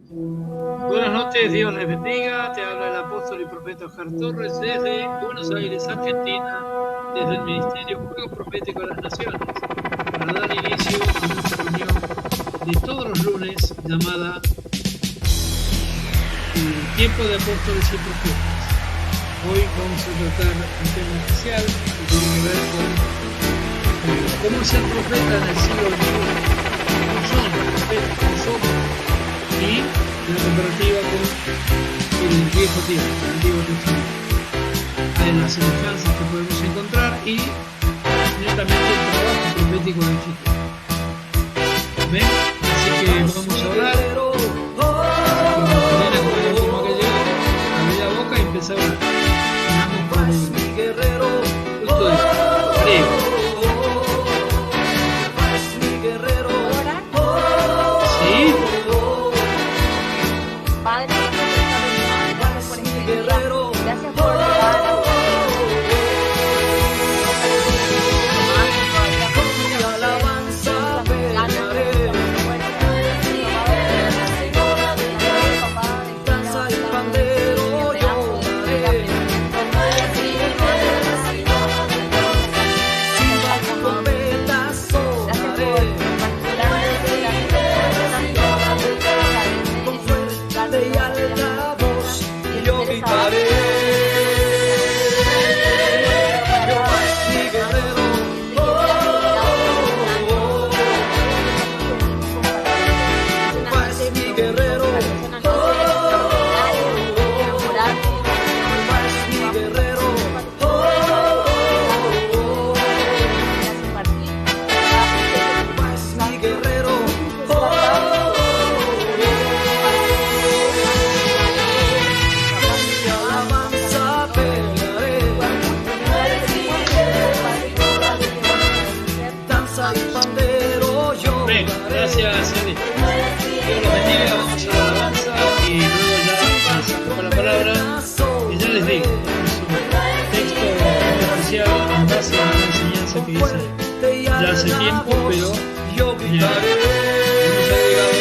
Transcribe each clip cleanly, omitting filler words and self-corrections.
Buenas noches, Dios les bendiga. Te habla el apóstol y profeta Oscar Torres desde Buenos Aires, Argentina, desde el Ministerio Juego Profético de las Naciones, para dar inicio a nuestra reunión de todos los lunes llamada Tiempo de Apóstoles y Profetas. Hoy vamos a tratar un tema especial que tiene que ver con cómo ser profeta en el siglo XXI. ¿Cómo son los profetas? ¿Cómo somos? Y la comparativa con el viejo tiempo, el Antiguo Testamento. Hay las semejanzas que podemos encontrar y netamente el trabajo profético del futuro. ¿Ven? Así que vamos a orar. Así que como el último que llegó, abrir la boca y empezar a orar. Vamos con el culto de prego. ¿Sí? Padre, gracias por este día. Gracias por llevar que hice ya hace tiempo, pero hemos agregado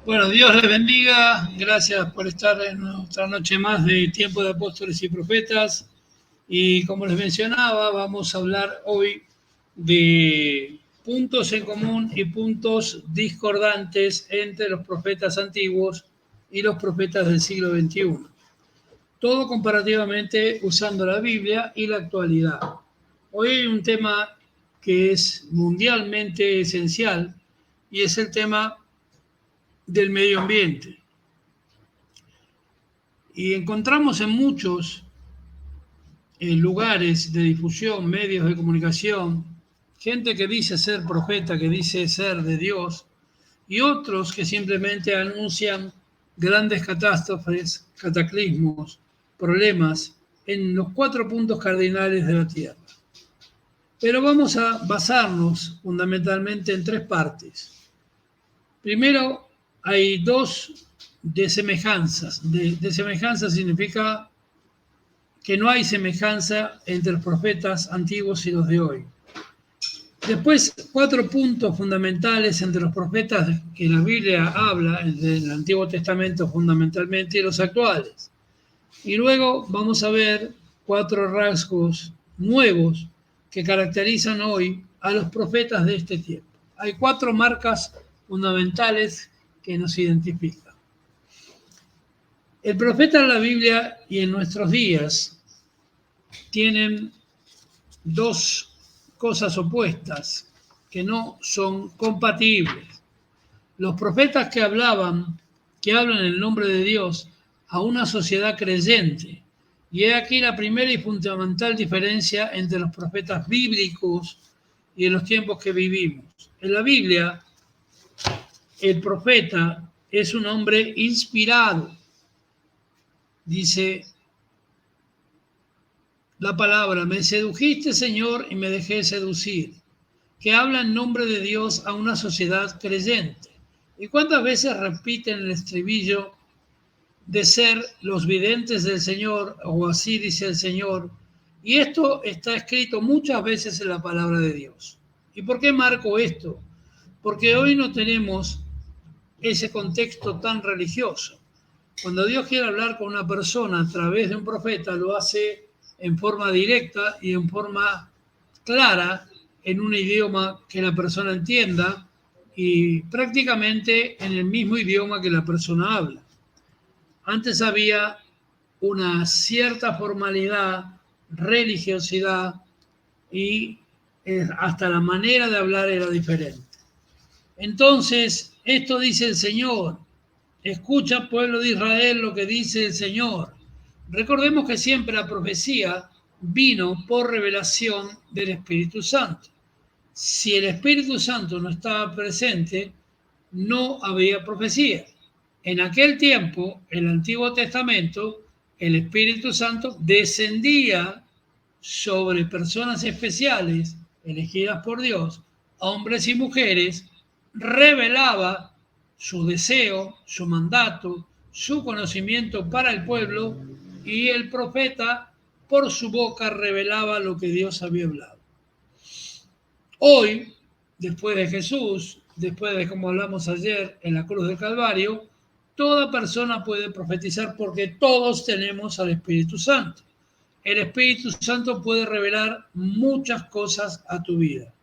Bueno, Dios les bendiga. Gracias por estar en otra noche más de Tiempo de Apóstoles y Profetas. Y como les mencionaba, vamos a hablar hoy de puntos en común y puntos discordantes entre los profetas antiguos y los profetas del siglo XXI. Todo comparativamente usando la Biblia y la actualidad. Hoy hay un tema que es mundialmente esencial y es el tema del medio ambiente. Y encontramos en muchos lugares de difusión, medios de comunicación, gente que dice ser profeta, que dice ser de Dios, y otros que simplemente anuncian grandes catástrofes, cataclismos, problemas en los 4 puntos cardinales de la Tierra. Pero vamos a basarnos fundamentalmente en 3 partes. Primero, hay 2 de semejanzas. De semejanza significa que no hay semejanza entre los profetas antiguos y los de hoy. Después, 4 puntos fundamentales entre los profetas que la Biblia habla, del Antiguo Testamento fundamentalmente, y los actuales. Y luego vamos a ver 4 rasgos nuevos que caracterizan hoy a los profetas de este tiempo. Hay 4 marcas fundamentales que nos identifican. El profeta en la Biblia y en nuestros días tienen 2 cosas opuestas que no son compatibles. Los profetas que hablan en el nombre de Dios a una sociedad creyente. Y he aquí la primera y fundamental diferencia entre los profetas bíblicos y en los tiempos que vivimos. En la Biblia, el profeta es un hombre inspirado. Dice la palabra, me sedujiste, Señor, y me dejé seducir, que habla en nombre de Dios a una sociedad creyente. ¿Y cuántas veces repiten el estribillo de ser los videntes del Señor, o así dice el Señor? Y esto está escrito muchas veces en la palabra de Dios. ¿Y por qué marco esto? Porque hoy no tenemos ese contexto tan religioso. Cuando Dios quiere hablar con una persona a través de un profeta, lo hace en forma directa y en forma clara, en un idioma que la persona entienda y prácticamente en el mismo idioma que la persona habla. Antes había una cierta formalidad, religiosidad y hasta la manera de hablar era diferente. Entonces, esto dice el Señor. Escucha, pueblo de Israel, lo que dice el Señor. Recordemos que siempre la profecía vino por revelación del Espíritu Santo. Si el Espíritu Santo no estaba presente, no había profecía. En aquel tiempo, el Antiguo Testamento, el Espíritu Santo descendía sobre personas especiales, elegidas por Dios, hombres y mujeres, revelaba su deseo, su mandato, su conocimiento para el pueblo, y el profeta por su boca revelaba lo que Dios había hablado. Hoy, después de Jesús, después de como hablamos ayer en la cruz del Calvario, toda persona puede profetizar porque todos tenemos al Espíritu Santo. El Espíritu Santo puede revelar muchas cosas a tu vida.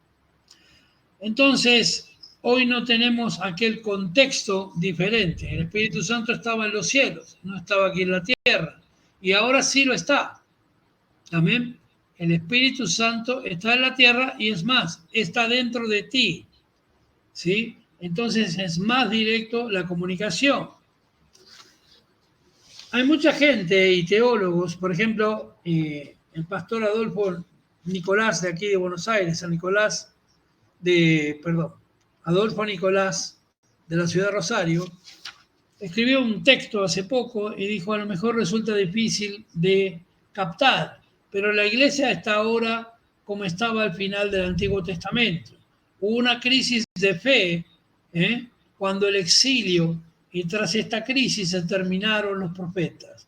Entonces, hoy no tenemos aquel contexto diferente. El Espíritu Santo estaba en los cielos, no estaba aquí en la tierra. Y ahora sí lo está. Amén. El Espíritu Santo está en la tierra y es más, está dentro de ti. ¿Sí? Entonces es más directo la comunicación. Hay mucha gente y teólogos, por ejemplo, el pastor Adolfo Nicolás de aquí de Buenos Aires, Adolfo Nicolás de la ciudad de Rosario, escribió un texto hace poco y dijo, a lo mejor resulta difícil de captar, pero la iglesia está ahora como estaba al final del Antiguo Testamento. Hubo una crisis de fe cuando el exilio, y tras esta crisis se terminaron los profetas.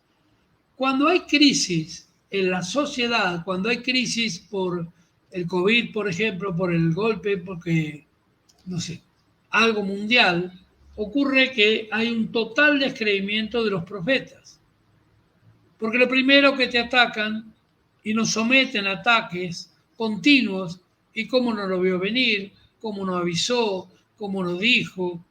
Cuando hay crisis en la sociedad, cuando hay crisis por el COVID, por ejemplo, por el golpe, porque, no sé, algo mundial, ocurre que hay un total descreimiento de los profetas. Porque lo primero que te atacan y nos someten a ataques continuos, y cómo no lo vio venir, cómo no avisó, cómo no dijo,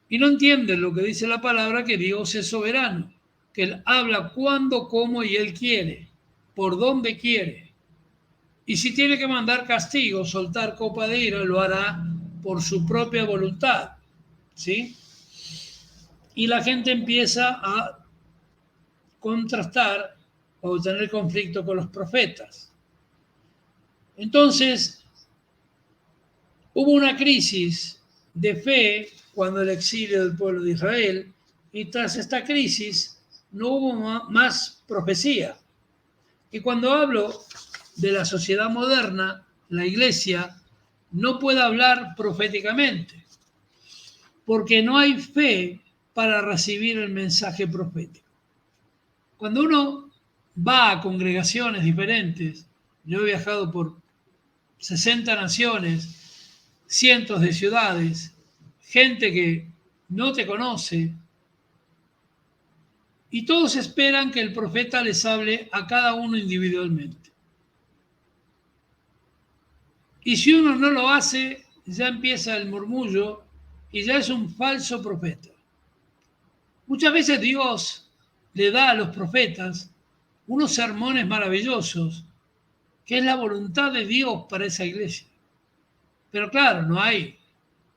y no entienden lo que dice la palabra, que Dios es soberano, que Él habla cuando, cómo y Él quiere, por donde quiere. Y si tiene que mandar castigo, soltar copa de ira, lo hará por su propia voluntad, ¿sí? Y la gente empieza a contrastar o tener conflicto con los profetas. Entonces, hubo una crisis de fe cuando el exilio del pueblo de Israel, y tras esta crisis no hubo más profecía. Y cuando hablo de la sociedad moderna, la iglesia no puede hablar proféticamente, porque no hay fe para recibir el mensaje profético. Cuando uno va a congregaciones diferentes, yo he viajado por 60 naciones, cientos de ciudades, gente que no te conoce, y todos esperan que el profeta les hable a cada uno individualmente. Y si uno no lo hace, ya empieza el murmullo y ya es un falso profeta. Muchas veces Dios le da a los profetas unos sermones maravillosos, que es la voluntad de Dios para esa iglesia. Pero claro, no hay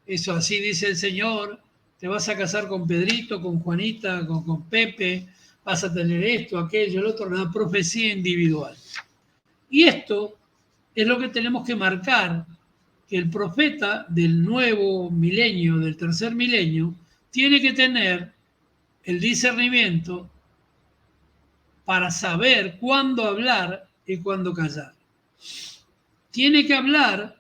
eso, así dice el Señor, te vas a casar con Pedrito, con Juanita, con Pepe, vas a tener esto, aquello, el otro, la profecía individual. Y esto es lo que tenemos que marcar, que el profeta del nuevo milenio, del tercer milenio, tiene que tener el discernimiento para saber cuándo hablar y cuándo callar. Tiene que hablar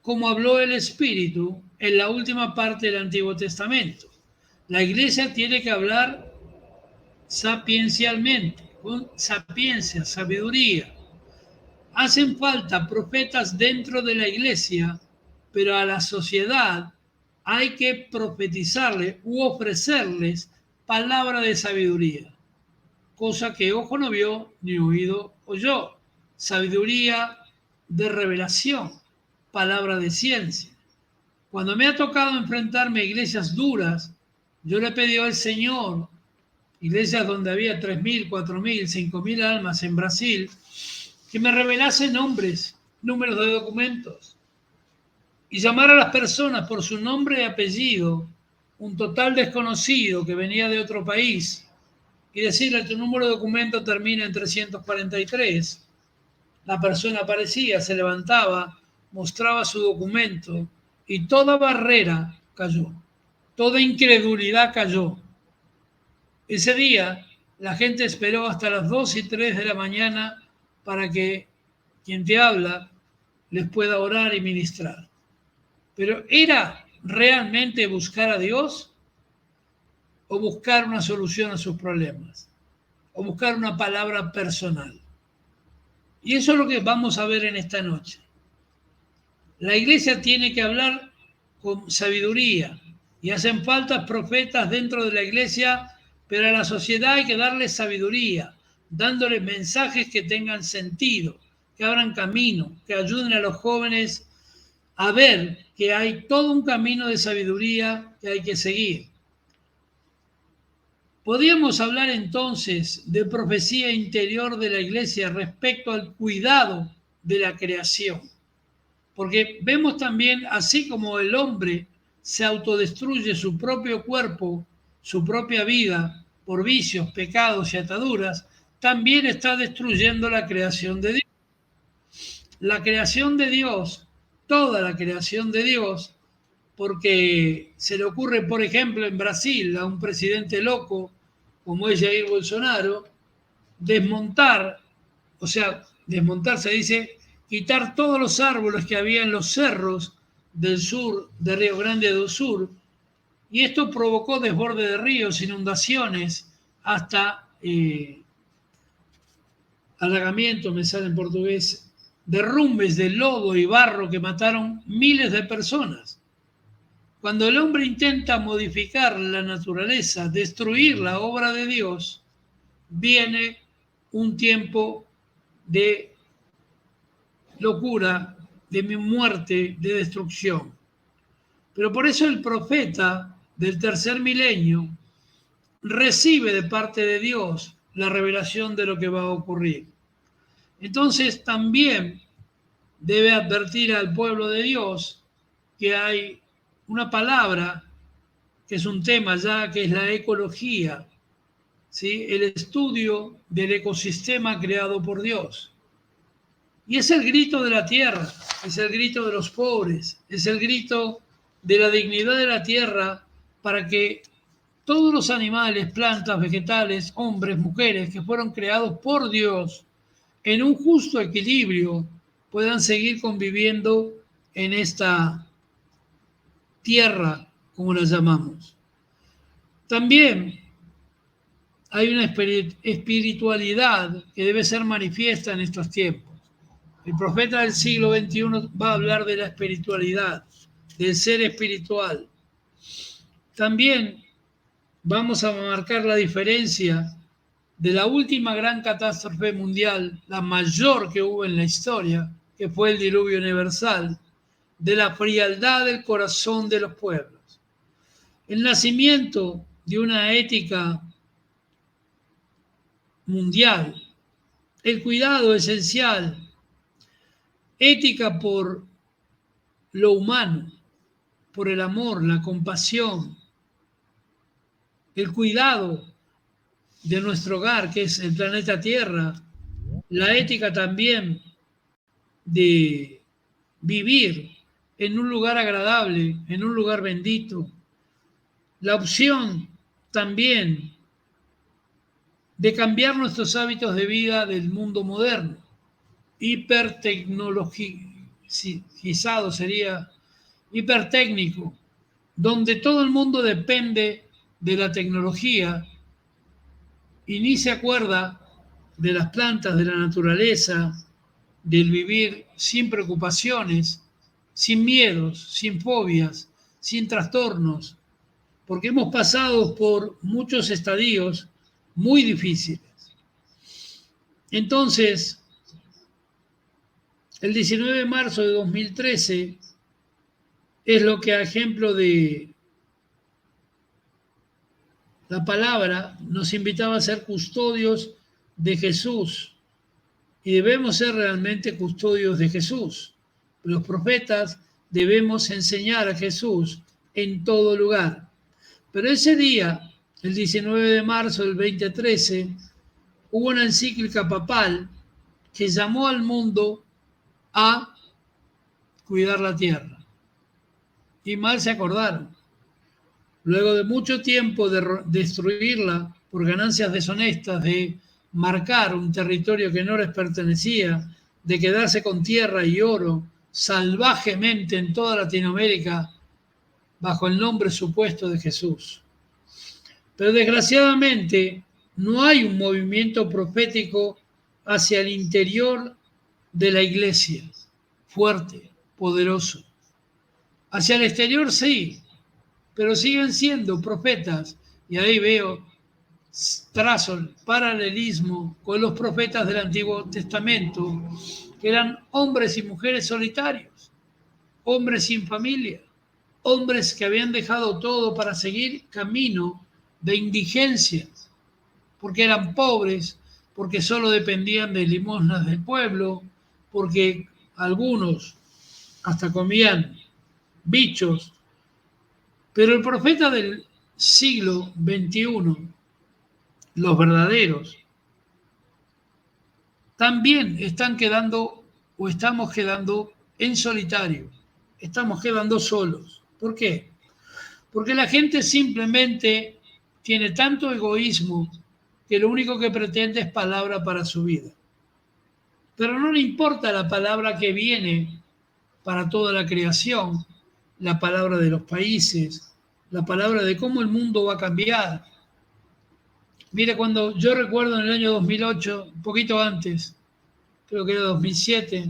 como habló el Espíritu en la última parte del Antiguo Testamento. La iglesia tiene que hablar sapiencialmente, con sapiencia, sabiduría. Hacen falta profetas dentro de la iglesia, pero a la sociedad hay que profetizarle u ofrecerles palabra de sabiduría, cosa que ojo no vio ni oído oyó. Sabiduría de revelación, palabra de ciencia. Cuando me ha tocado enfrentarme a iglesias duras, yo le he pedido al Señor, iglesias donde había 3.000, 4.000, 5.000 almas en Brasil, que me revelase nombres, números de documentos, y llamar a las personas por su nombre y apellido, un total desconocido que venía de otro país, y decirle: tu número de documento termina en 343. La persona aparecía, se levantaba, mostraba su documento, y toda barrera cayó, toda incredulidad cayó. Ese día la gente esperó hasta las 2 y 3 de la mañana para que quien te habla les pueda orar y ministrar. Pero ¿era realmente buscar a Dios o buscar una solución a sus problemas? O buscar una palabra personal. Y eso es lo que vamos a ver en esta noche. La iglesia tiene que hablar con sabiduría, y hacen falta profetas dentro de la iglesia, pero a la sociedad hay que darle sabiduría, dándoles mensajes que tengan sentido, que abran camino, que ayuden a los jóvenes a ver que hay todo un camino de sabiduría que hay que seguir. Podríamos hablar entonces de profecía interior de la iglesia respecto al cuidado de la creación, porque vemos también, así como el hombre se autodestruye su propio cuerpo, su propia vida, por vicios, pecados y ataduras, también está destruyendo la creación de Dios. La creación de Dios, toda la creación de Dios, porque se le ocurre, por ejemplo, en Brasil, a un presidente loco como es Jair Bolsonaro, desmontar se dice, quitar todos los árboles que había en los cerros del sur, de Río Grande do Sur, y esto provocó desborde de ríos, inundaciones, hasta alagamiento, me sale en portugués, derrumbes de lodo y barro que mataron miles de personas. Cuando el hombre intenta modificar la naturaleza, destruir la obra de Dios, viene un tiempo de locura, de muerte, de destrucción. Pero por eso el profeta del tercer milenio recibe de parte de Dios la revelación de lo que va a ocurrir. Entonces también debe advertir al pueblo de Dios que hay una palabra que es un tema ya, que es la ecología, ¿sí? El estudio del ecosistema creado por Dios. Y es el grito de la tierra, es el grito de los pobres, es el grito de la dignidad de la tierra para que todos los animales, plantas, vegetales, hombres, mujeres que fueron creados por Dios en un justo equilibrio puedan seguir conviviendo en esta tierra, como la llamamos. También hay una espiritualidad que debe ser manifiesta en estos tiempos. El profeta del siglo XXI va a hablar de la espiritualidad, del ser espiritual. También vamos a marcar la diferencia de la última gran catástrofe mundial, la mayor que hubo en la historia, que fue el diluvio universal, de la frialdad del corazón de los pueblos. El nacimiento de una ética mundial, el cuidado esencial, ética por lo humano, por el amor, la compasión, el cuidado de nuestro hogar, que es el planeta Tierra, la ética también de vivir en un lugar agradable, en un lugar bendito, la opción también de cambiar nuestros hábitos de vida del mundo moderno, hipertecnologizado sería, hipertécnico, donde todo el mundo depende de la tecnología y ni se acuerda de las plantas, de la naturaleza, del vivir sin preocupaciones, sin miedos, sin fobias, sin trastornos, porque hemos pasado por muchos estadios muy difíciles. Entonces, el 19 de marzo de 2013 es lo que a ejemplo de la palabra nos invitaba a ser custodios de Jesús y debemos ser realmente custodios de Jesús. Los profetas debemos enseñar a Jesús en todo lugar. Pero ese día, el 19 de marzo del 2013, hubo una encíclica papal que llamó al mundo a cuidar la tierra. Y mal se acordaron. Luego de mucho tiempo de destruirla por ganancias deshonestas, de marcar un territorio que no les pertenecía, de quedarse con tierra y oro salvajemente en toda Latinoamérica bajo el nombre supuesto de Jesús. Pero desgraciadamente no hay un movimiento profético hacia el interior de la iglesia, fuerte, poderoso. Hacia el exterior sí, pero siguen siendo profetas, y ahí veo, trazo el paralelismo con los profetas del Antiguo Testamento, que eran hombres y mujeres solitarios, hombres sin familia, hombres que habían dejado todo para seguir camino de indigencia, porque eran pobres, porque solo dependían de limosnas del pueblo, porque algunos hasta comían bichos. Pero el profeta del siglo XXI, los verdaderos, también están quedando o estamos quedando en solitario, estamos quedando solos. ¿Por qué? Porque la gente simplemente tiene tanto egoísmo que lo único que pretende es palabra para su vida. Pero no le importa la palabra que viene para toda la creación, la palabra de los países, la palabra de cómo el mundo va a cambiar. Mire, cuando yo recuerdo en el año 2008, un poquito antes, creo que era 2007,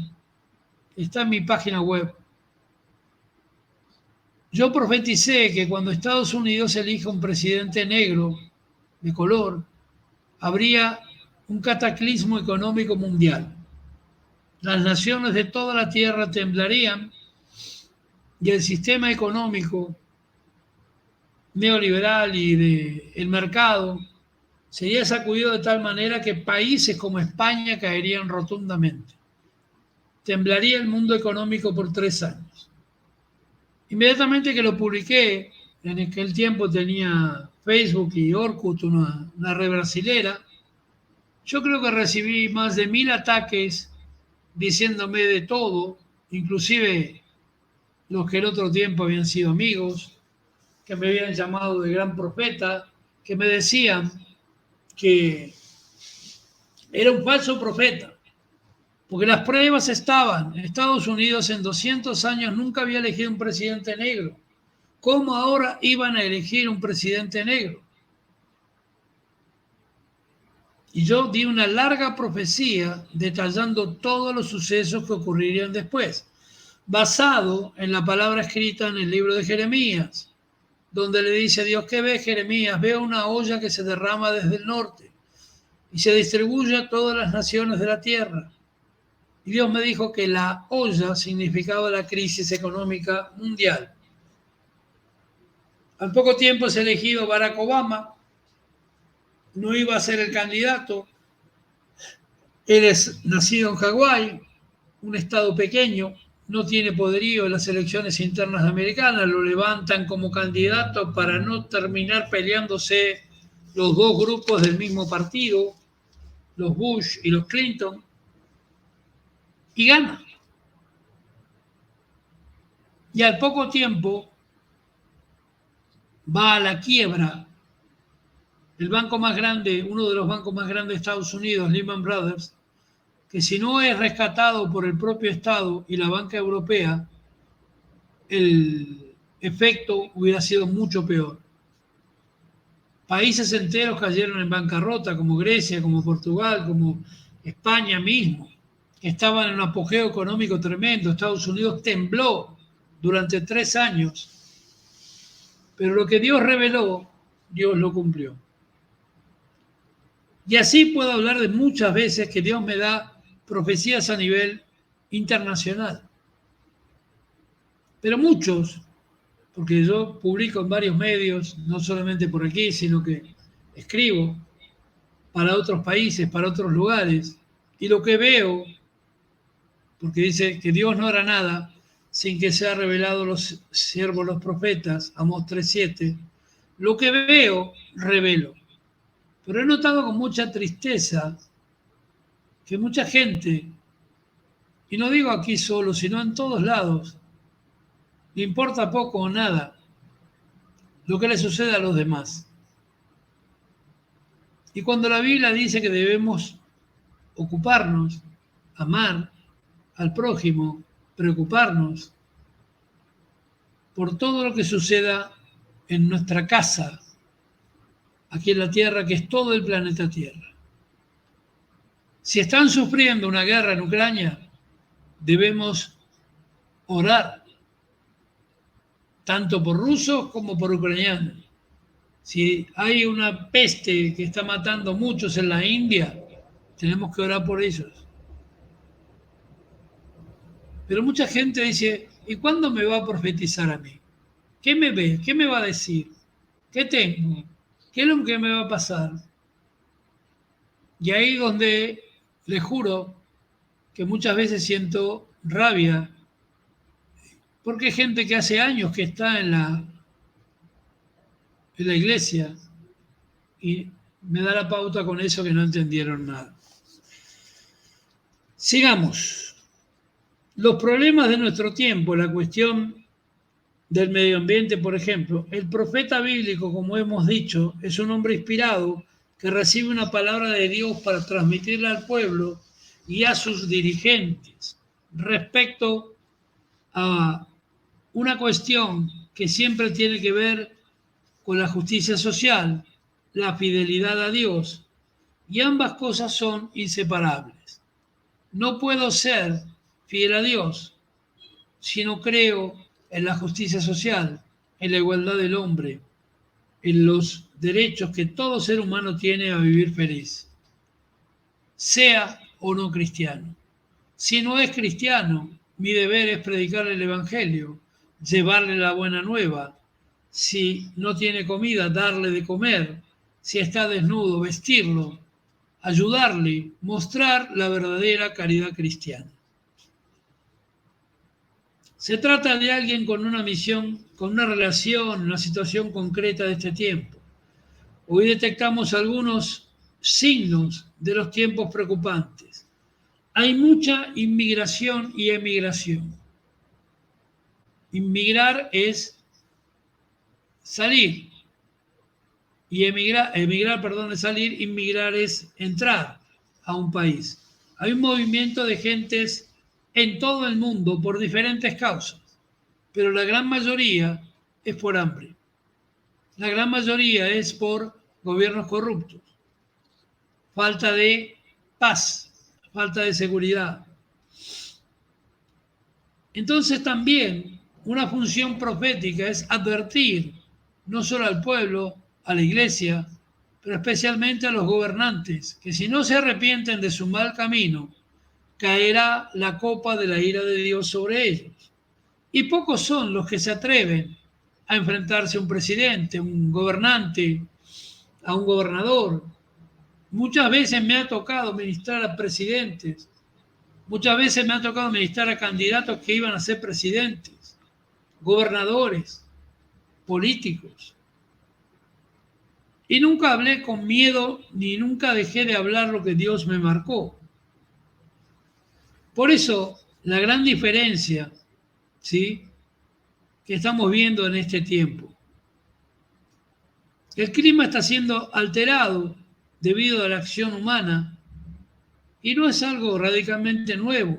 está en mi página web, Yo profeticé que cuando Estados Unidos elija un presidente negro de color, habría un cataclismo económico mundial. Las naciones de toda la tierra temblarían y el sistema económico neoliberal y el mercado sería sacudido de tal manera que países como España caerían rotundamente. Temblaría el mundo económico por 3 años. Inmediatamente que lo publiqué, en aquel tiempo tenía Facebook y Orkut, una red brasilera, yo creo que recibí más de 1000 ataques diciéndome de todo, inclusive los que en otro tiempo habían sido amigos, que me habían llamado de gran profeta, que me decían que era un falso profeta, porque las pruebas estaban. Estados Unidos en 200 años nunca había elegido un presidente negro. ¿Cómo ahora iban a elegir un presidente negro? Y yo di una larga profecía detallando todos los sucesos que ocurrirían después, basado en la palabra escrita en el libro de Jeremías, donde le dice a Dios: ¿qué ves, Jeremías? Veo una olla que se derrama desde el norte y se distribuye a todas las naciones de la tierra. Y Dios me dijo que la olla significaba la crisis económica mundial. Al poco tiempo es elegido Barack Obama, no iba a ser el candidato. Él es nacido en Hawái, un estado pequeño, no tiene poderío en las elecciones internas americanas, lo levantan como candidato para no terminar peleándose los dos grupos del mismo partido, los Bush y los Clinton, y gana. Y al poco tiempo va a la quiebra el banco más grande, uno de los bancos más grandes de Estados Unidos, Lehman Brothers, que si no es rescatado por el propio Estado y la banca europea, el efecto hubiera sido mucho peor. Países enteros cayeron en bancarrota, como Grecia, como Portugal, como España mismo, que estaban en un apogeo económico tremendo. Estados Unidos tembló durante 3 años, pero lo que Dios reveló, Dios lo cumplió. Y así puedo hablar de muchas veces que Dios me da profecías a nivel internacional. Pero muchos, porque yo publico en varios medios, no solamente por aquí, sino que escribo para otros países, para otros lugares, y lo que veo, porque dice que Dios no hará nada sin que sea revelado los siervos, los profetas, Amós 3:7, lo que veo, revelo. Pero he notado con mucha tristeza que mucha gente, y no digo aquí solo, sino en todos lados, le importa poco o nada lo que le sucede a los demás. Y cuando la Biblia dice que debemos ocuparnos, amar al prójimo, preocuparnos por todo lo que suceda en nuestra casa, aquí en la Tierra, que es todo el planeta Tierra. Si están sufriendo una guerra en Ucrania, debemos orar, tanto por rusos como por ucranianos. Si hay una peste que está matando muchos en la India, tenemos que orar por ellos. Pero mucha gente dice: ¿y cuándo me va a profetizar a mí? ¿Qué me ve? ¿Qué me va a decir? ¿Qué tengo? ¿Qué es lo que me va a pasar? Y ahí donde les juro que muchas veces siento rabia, porque hay gente que hace años que está en la iglesia y me da la pauta con eso que no entendieron nada. Sigamos. Los problemas de nuestro tiempo, la cuestión del medio ambiente, por ejemplo. El profeta bíblico, como hemos dicho, es un hombre inspirado que recibe una palabra de Dios para transmitirla al pueblo y a sus dirigentes respecto a una cuestión que siempre tiene que ver con la justicia social, la fidelidad a Dios, y ambas cosas son inseparables. No puedo ser fiel a Dios si no creo en la justicia social, en la igualdad del hombre, en los derechos que todo ser humano tiene a vivir feliz, sea o no cristiano. Si no es cristiano, mi deber es predicarle el Evangelio, llevarle la buena nueva. Si no tiene comida, darle de comer. Si está desnudo, vestirlo, ayudarle, mostrar la verdadera caridad cristiana. Se trata de alguien con una misión, con una relación, una situación concreta de este tiempo. Hoy detectamos algunos signos de los tiempos preocupantes. Hay mucha inmigración y emigración. Inmigrar es salir y emigrar es salir, inmigrar es entrar a un país. Hay un movimiento de gentes en todo el mundo por diferentes causas, pero la gran mayoría es por hambre. La gran mayoría es por gobiernos corruptos, falta de paz, falta de seguridad. Entonces también una función profética es advertir no solo al pueblo, a la iglesia, pero especialmente a los gobernantes, que si no se arrepienten de su mal camino, caerá la copa de la ira de Dios sobre ellos. Y pocos son los que se atreven a enfrentarse a un presidente, a un gobernante, a un gobernador. Muchas veces me ha tocado ministrar a presidentes, muchas veces me ha tocado ministrar a candidatos que iban a ser presidentes, gobernadores, políticos. Y nunca hablé con miedo ni nunca dejé de hablar lo que Dios me marcó. Por eso, la gran diferencia, ¿sí?, que estamos viendo en este tiempo. El clima está siendo alterado debido a la acción humana y no es algo radicalmente nuevo.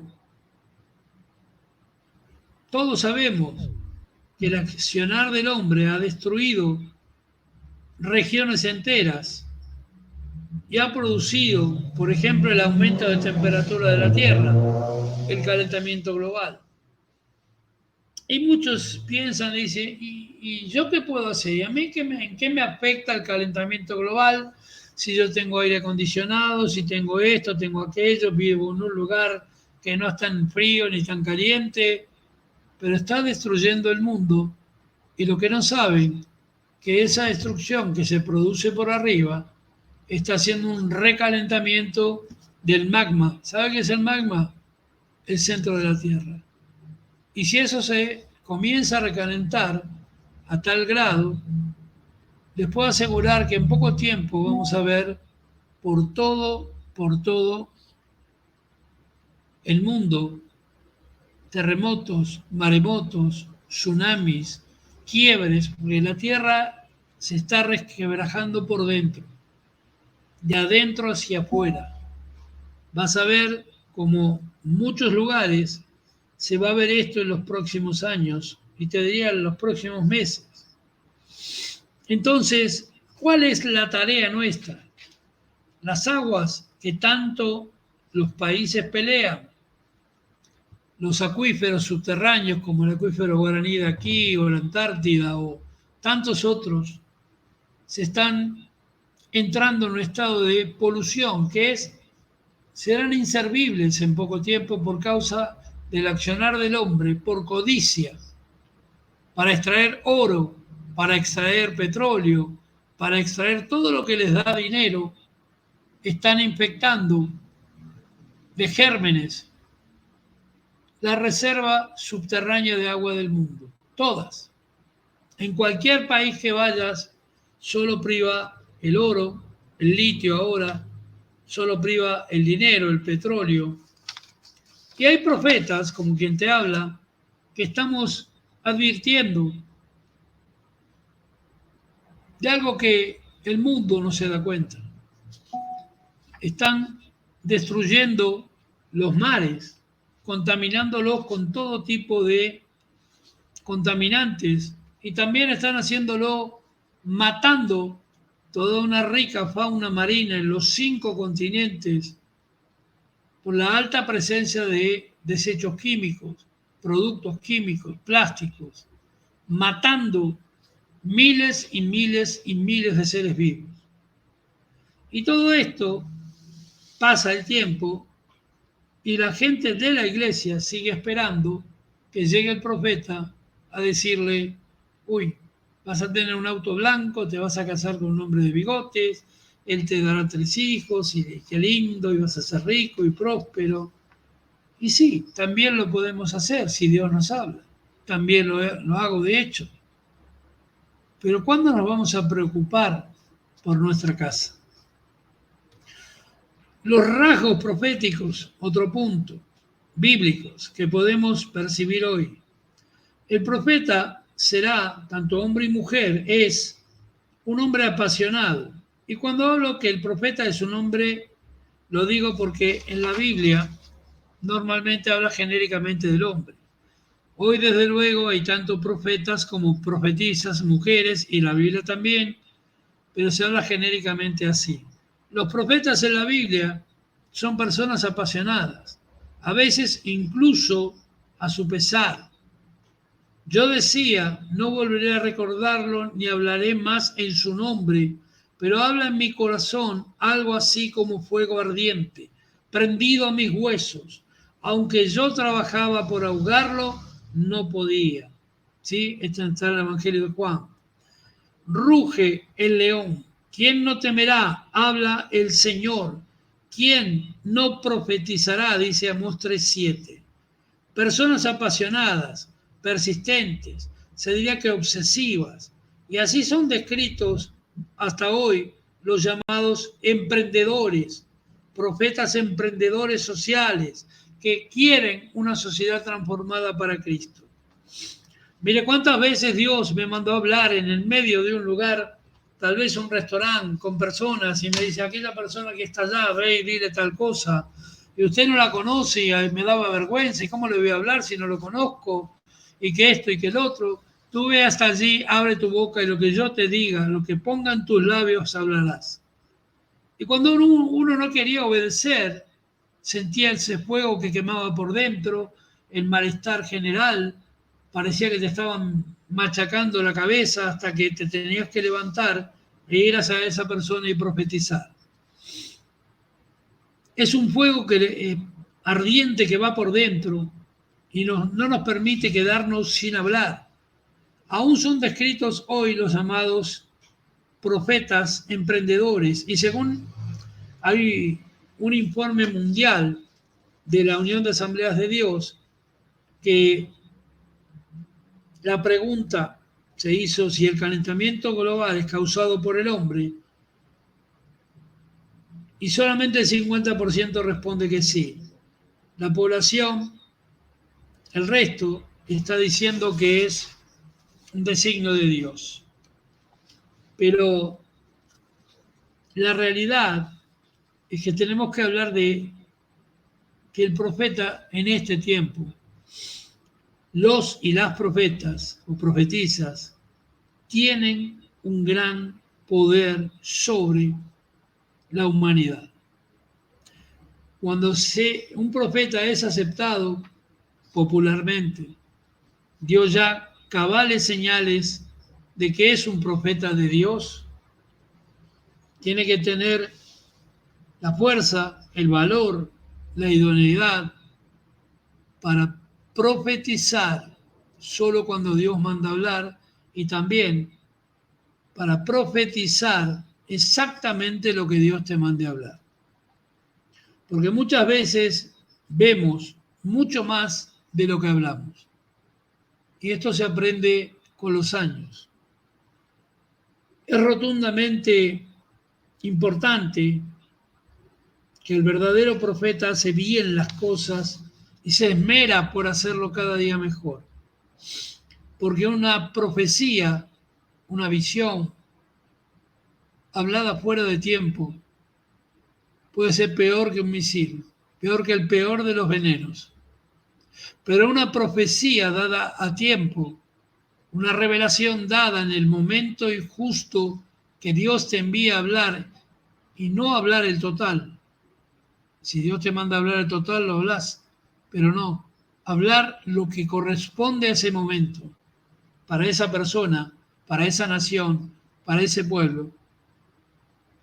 Todos sabemos que el accionar del hombre ha destruido regiones enteras y ha producido, por ejemplo, el aumento de temperatura de la Tierra, el calentamiento global. Y muchos piensan y dicen, ¿y yo qué puedo hacer? ¿Y a mí en qué me afecta el calentamiento global? Si yo tengo aire acondicionado, si tengo esto, tengo aquello, vivo en un lugar que no es tan frío ni tan caliente, pero está destruyendo el mundo. Y lo que no saben, que esa destrucción que se produce por arriba está haciendo un recalentamiento del magma. ¿Sabe qué es el magma? El centro de la Tierra. Y si eso se comienza a recalentar a tal grado, les puedo asegurar que en poco tiempo vamos a ver por todo el mundo terremotos, maremotos, tsunamis, quiebres, porque la Tierra se está resquebrajando por dentro, de adentro hacia afuera. Vas a ver como muchos lugares se va a ver esto en los próximos años y te diría en los próximos meses. Entonces, ¿cuál es la tarea nuestra? Las aguas que tanto los países pelean, los acuíferos subterráneos como el acuífero guaraní de aquí o la Antártida o tantos otros, se están entrando en un estado de polución que serán inservibles en poco tiempo por causa del accionar del hombre, por codicia, para extraer oro, para extraer petróleo, para extraer todo lo que les da dinero, están infectando de gérmenes la reserva subterránea de agua del mundo. Todas. En cualquier país que vayas, solo priva el oro, el litio ahora, solo priva el dinero, el petróleo. Y hay profetas, como quien te habla, que estamos advirtiendo de algo que el mundo no se da cuenta. Están destruyendo los mares, contaminándolos con todo tipo de contaminantes y también están haciéndolo matando toda una rica fauna marina en los 5 continentes por la alta presencia de desechos químicos productos químicos, plásticos, matando miles y miles y miles de seres vivos. Y todo esto pasa el tiempo y la gente de la iglesia sigue esperando que llegue el profeta a decirle, uy, vas a tener un auto blanco, te vas a casar con un hombre de bigotes, él te dará 3 hijos y qué lindo, y vas a ser rico y próspero. Y sí, también lo podemos hacer si Dios nos habla. También lo hago de hecho. Pero ¿cuándo nos vamos a preocupar por nuestra casa? Los rasgos proféticos, otro punto, bíblicos, que podemos percibir hoy. El profeta será, tanto hombre y mujer, es un hombre apasionado. Y cuando hablo que el profeta es un hombre, lo digo porque en la Biblia normalmente habla genéricamente del hombre. Hoy, desde luego, hay tanto profetas como profetisas, mujeres, y la Biblia también, pero se habla genéricamente así. Los profetas en la Biblia son personas apasionadas, a veces incluso a su pesar. Yo decía, no volveré a recordarlo ni hablaré más en su nombre, pero habla en mi corazón algo así como fuego ardiente, prendido a mis huesos. Aunque yo trabajaba por ahogarlo, no podía. ¿Sí? Esto está en el Evangelio de Juan. Ruge el león. ¿Quién no temerá? Habla el Señor. ¿Quién no profetizará? Dice Amós 3:7. Personas apasionadas, persistentes, se diría que obsesivas. Y así son descritos hasta hoy los llamados emprendedores, profetas emprendedores sociales que quieren una sociedad transformada para Cristo. Mire cuántas veces Dios me mandó a hablar en el medio de un lugar, tal vez un restaurante con personas, y me dice, aquella persona que está allá, ve y dile tal cosa, y usted no la conoce y me daba vergüenza, y cómo le voy a hablar si no lo conozco, y que esto y que el otro. Tú ve hasta allí, abre tu boca y lo que yo te diga, lo que pongan tus labios hablarás. Y cuando uno no quería obedecer, sentía ese fuego que quemaba por dentro, el malestar general, parecía que te estaban machacando la cabeza hasta que te tenías que levantar e ir hacia esa persona y profetizar. Es un fuego ardiente que va por dentro y no nos permite quedarnos sin hablar. Aún son descritos hoy los llamados profetas emprendedores y según hay un informe mundial de la Unión de Asambleas de Dios que la pregunta se hizo si el calentamiento global es causado por el hombre y solamente el 50% responde que sí. La población, el resto, está diciendo que es un designio de Dios. Pero la realidad es que tenemos que hablar de que el profeta en este tiempo, los y las profetas o profetisas, tienen un gran poder sobre la humanidad. Cuando un profeta es aceptado popularmente, dio ya cabales señales de que es un profeta de Dios. Tiene que tener la fuerza, el valor, la idoneidad para profetizar solo cuando Dios manda hablar y también para profetizar exactamente lo que Dios te mande hablar. Porque muchas veces vemos mucho más de lo que hablamos. Y esto se aprende con los años. Es rotundamente importante que el verdadero profeta hace bien las cosas y se esmera por hacerlo cada día mejor. Porque una profecía, una visión hablada fuera de tiempo, puede ser peor que un misil, peor que el peor de los venenos. Pero una profecía dada a tiempo, una revelación dada en el momento justo que Dios te envía a hablar y no hablar el total. Si Dios te manda a hablar el total, lo hablas, pero no. hablar lo que corresponde a ese momento, para esa persona, para esa nación, para ese pueblo,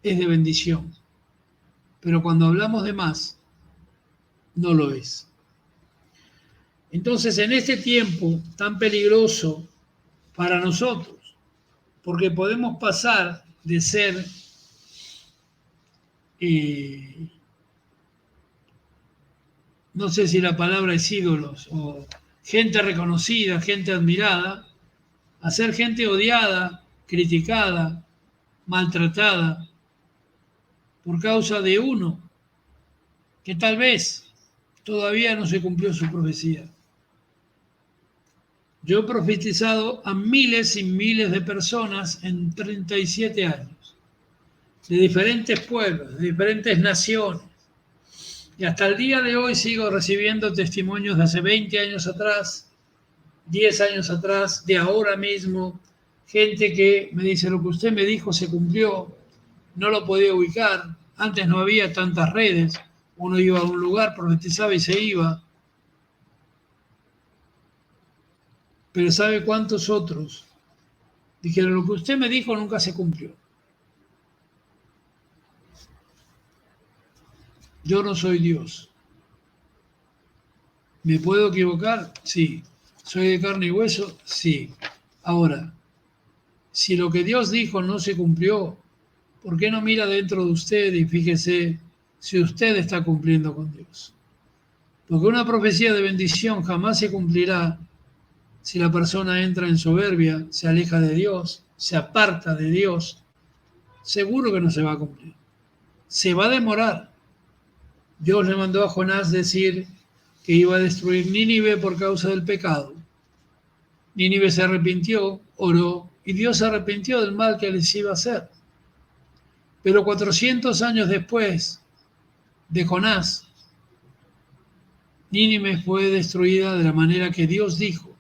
es de bendición. Pero cuando hablamos de más, no lo es. Entonces, en este tiempo tan peligroso para nosotros, porque podemos pasar de ser no sé si la palabra es ídolos o gente reconocida, gente admirada, a ser gente odiada, criticada, maltratada por causa de uno que tal vez todavía no se cumplió su profecía. Yo he profetizado a miles y miles de personas en 37 años, de diferentes pueblos, de diferentes naciones. Y hasta el día de hoy sigo recibiendo testimonios de hace 20 años atrás, 10 años atrás, de ahora mismo, gente que me dice, lo que usted me dijo se cumplió, no lo podía ubicar, antes no había tantas redes, uno iba a un lugar, profetizaba y se iba. Pero ¿sabe cuántos otros dijeron, lo que usted me dijo nunca se cumplió? Yo no soy Dios. ¿Me puedo equivocar? Sí. ¿Soy de carne y hueso? Sí. Ahora, si lo que Dios dijo no se cumplió, ¿por qué no mira dentro de usted y fíjese si usted está cumpliendo con Dios? Porque una profecía de bendición jamás se cumplirá si la persona entra en soberbia, se aleja de Dios, se aparta de Dios. Seguro que no se va a cumplir. Se va a demorar. Dios le mandó a Jonás decir que iba a destruir Nínive por causa del pecado. Nínive se arrepintió, oró, y Dios se arrepintió del mal que les iba a hacer. Pero 400 años después de Jonás, Nínive fue destruida de la manera que Dios dijo.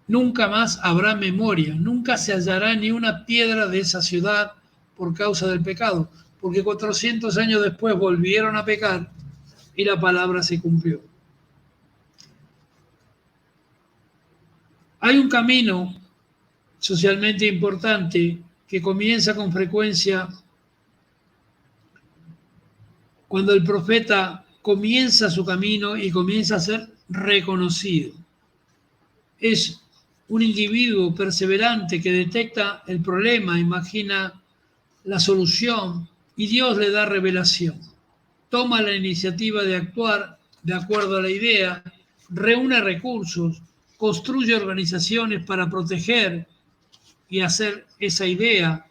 Nunca más habrá memoria, nunca se hallará ni una piedra de esa ciudad por causa del pecado, porque 400 años después volvieron a pecar y la palabra se cumplió. Hay un camino socialmente importante que comienza con frecuencia cuando el profeta comienza su camino y comienza a ser reconocido. Es un individuo perseverante que detecta el problema, imagina la solución y Dios le da revelación. Toma la iniciativa de actuar de acuerdo a la idea, reúne recursos, construye organizaciones para proteger y hacer esa idea,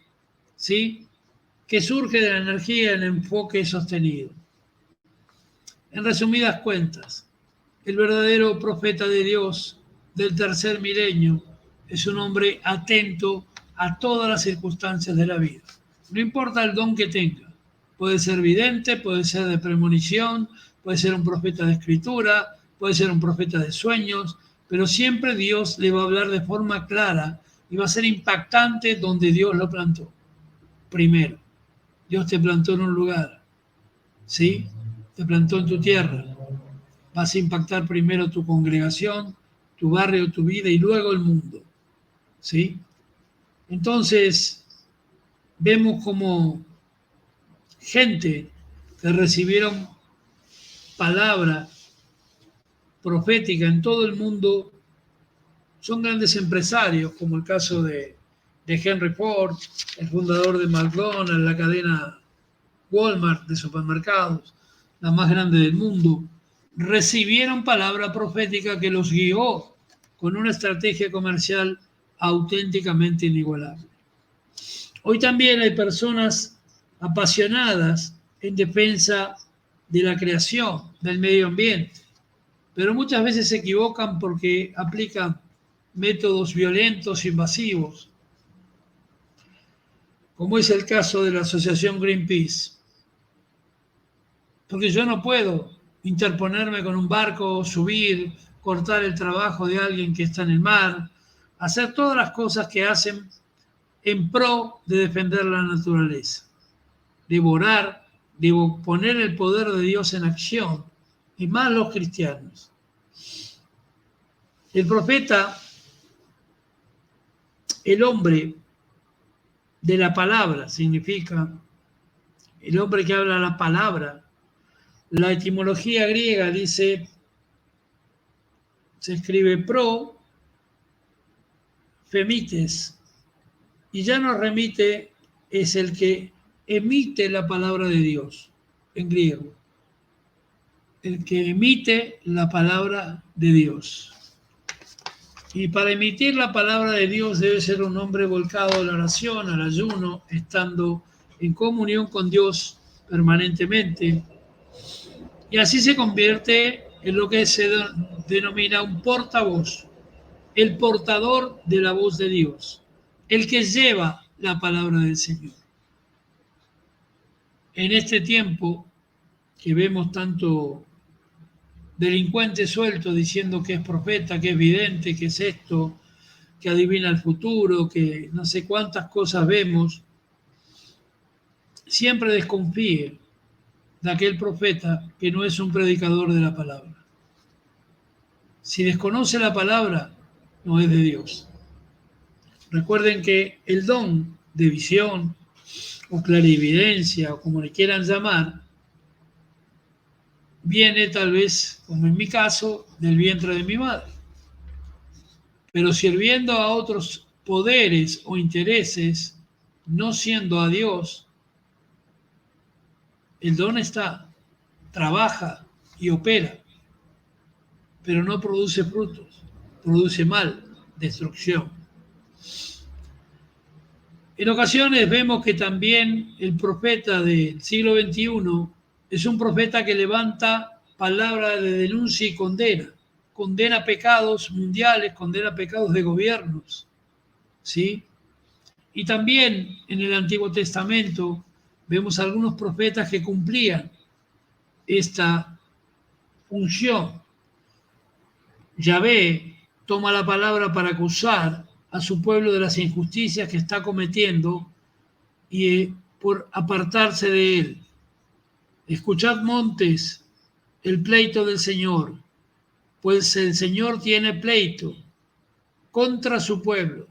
¿sí?, que surge de la energía y el enfoque sostenido. En resumidas cuentas, el verdadero profeta de Dios del tercer milenio es un hombre atento a todas las circunstancias de la vida. No importa el don que tenga. Puede ser vidente, puede ser de premonición, puede ser un profeta de escritura, puede ser un profeta de sueños, pero siempre Dios le va a hablar de forma clara y va a ser impactante donde Dios lo plantó. Primero, Dios te plantó en un lugar, ¿sí? Te plantó en tu tierra. Vas a impactar primero tu congregación, tu barrio, tu vida y luego el mundo, ¿sí? Entonces, vemos como gente que recibieron palabra profética en todo el mundo son grandes empresarios, como el caso de Henry Ford, el fundador de McDonald's, la cadena Walmart de supermercados, la más grande del mundo. Recibieron palabra profética que los guió con una estrategia comercial auténticamente inigualable. Hoy también hay personas apasionadas en defensa de la creación, del medio ambiente, pero muchas veces se equivocan porque aplican métodos violentos, invasivos, como es el caso de la asociación Greenpeace. Porque yo no puedo interponerme con un barco, subir, cortar el trabajo de alguien que está en el mar, hacer todas las cosas que hacen en pro de defender la naturaleza, devorar, de poner el poder de Dios en acción, y más los cristianos. El profeta, el hombre de la palabra, significa el hombre que habla la palabra. La etimología griega dice, se escribe pro, femites, y ya nos remite, es el que emite la palabra de Dios, en griego. El que emite la palabra de Dios. Y para emitir la palabra de Dios debe ser un hombre volcado a la oración, al ayuno, estando en comunión con Dios permanentemente. Y así se convierte en lo que se denomina un portavoz, el portador de la voz de Dios, el que lleva la palabra del Señor. En este tiempo que vemos tanto delincuente suelto diciendo que es profeta, que es vidente, que es esto, que adivina el futuro, que no sé cuántas cosas vemos, siempre desconfíe de aquel profeta que no es un predicador de la palabra. Si desconoce la palabra, no es de Dios. Recuerden que el don de visión o clarividencia, o como le quieran llamar, viene tal vez, como en mi caso, del vientre de mi madre. Pero sirviendo a otros poderes o intereses, no siendo a Dios, el don está, trabaja y opera, pero no produce frutos, produce mal, destrucción. En ocasiones vemos que también el profeta del siglo XXI es un profeta que levanta palabras de denuncia y condena pecados mundiales, condena pecados de gobiernos, ¿sí? Y también en el Antiguo Testamento vemos algunos profetas que cumplían esta función. Yahvé toma la palabra para acusar a su pueblo de las injusticias que está cometiendo y por apartarse de él. Escuchad, montes, el pleito del Señor, pues el Señor tiene pleito contra su pueblo,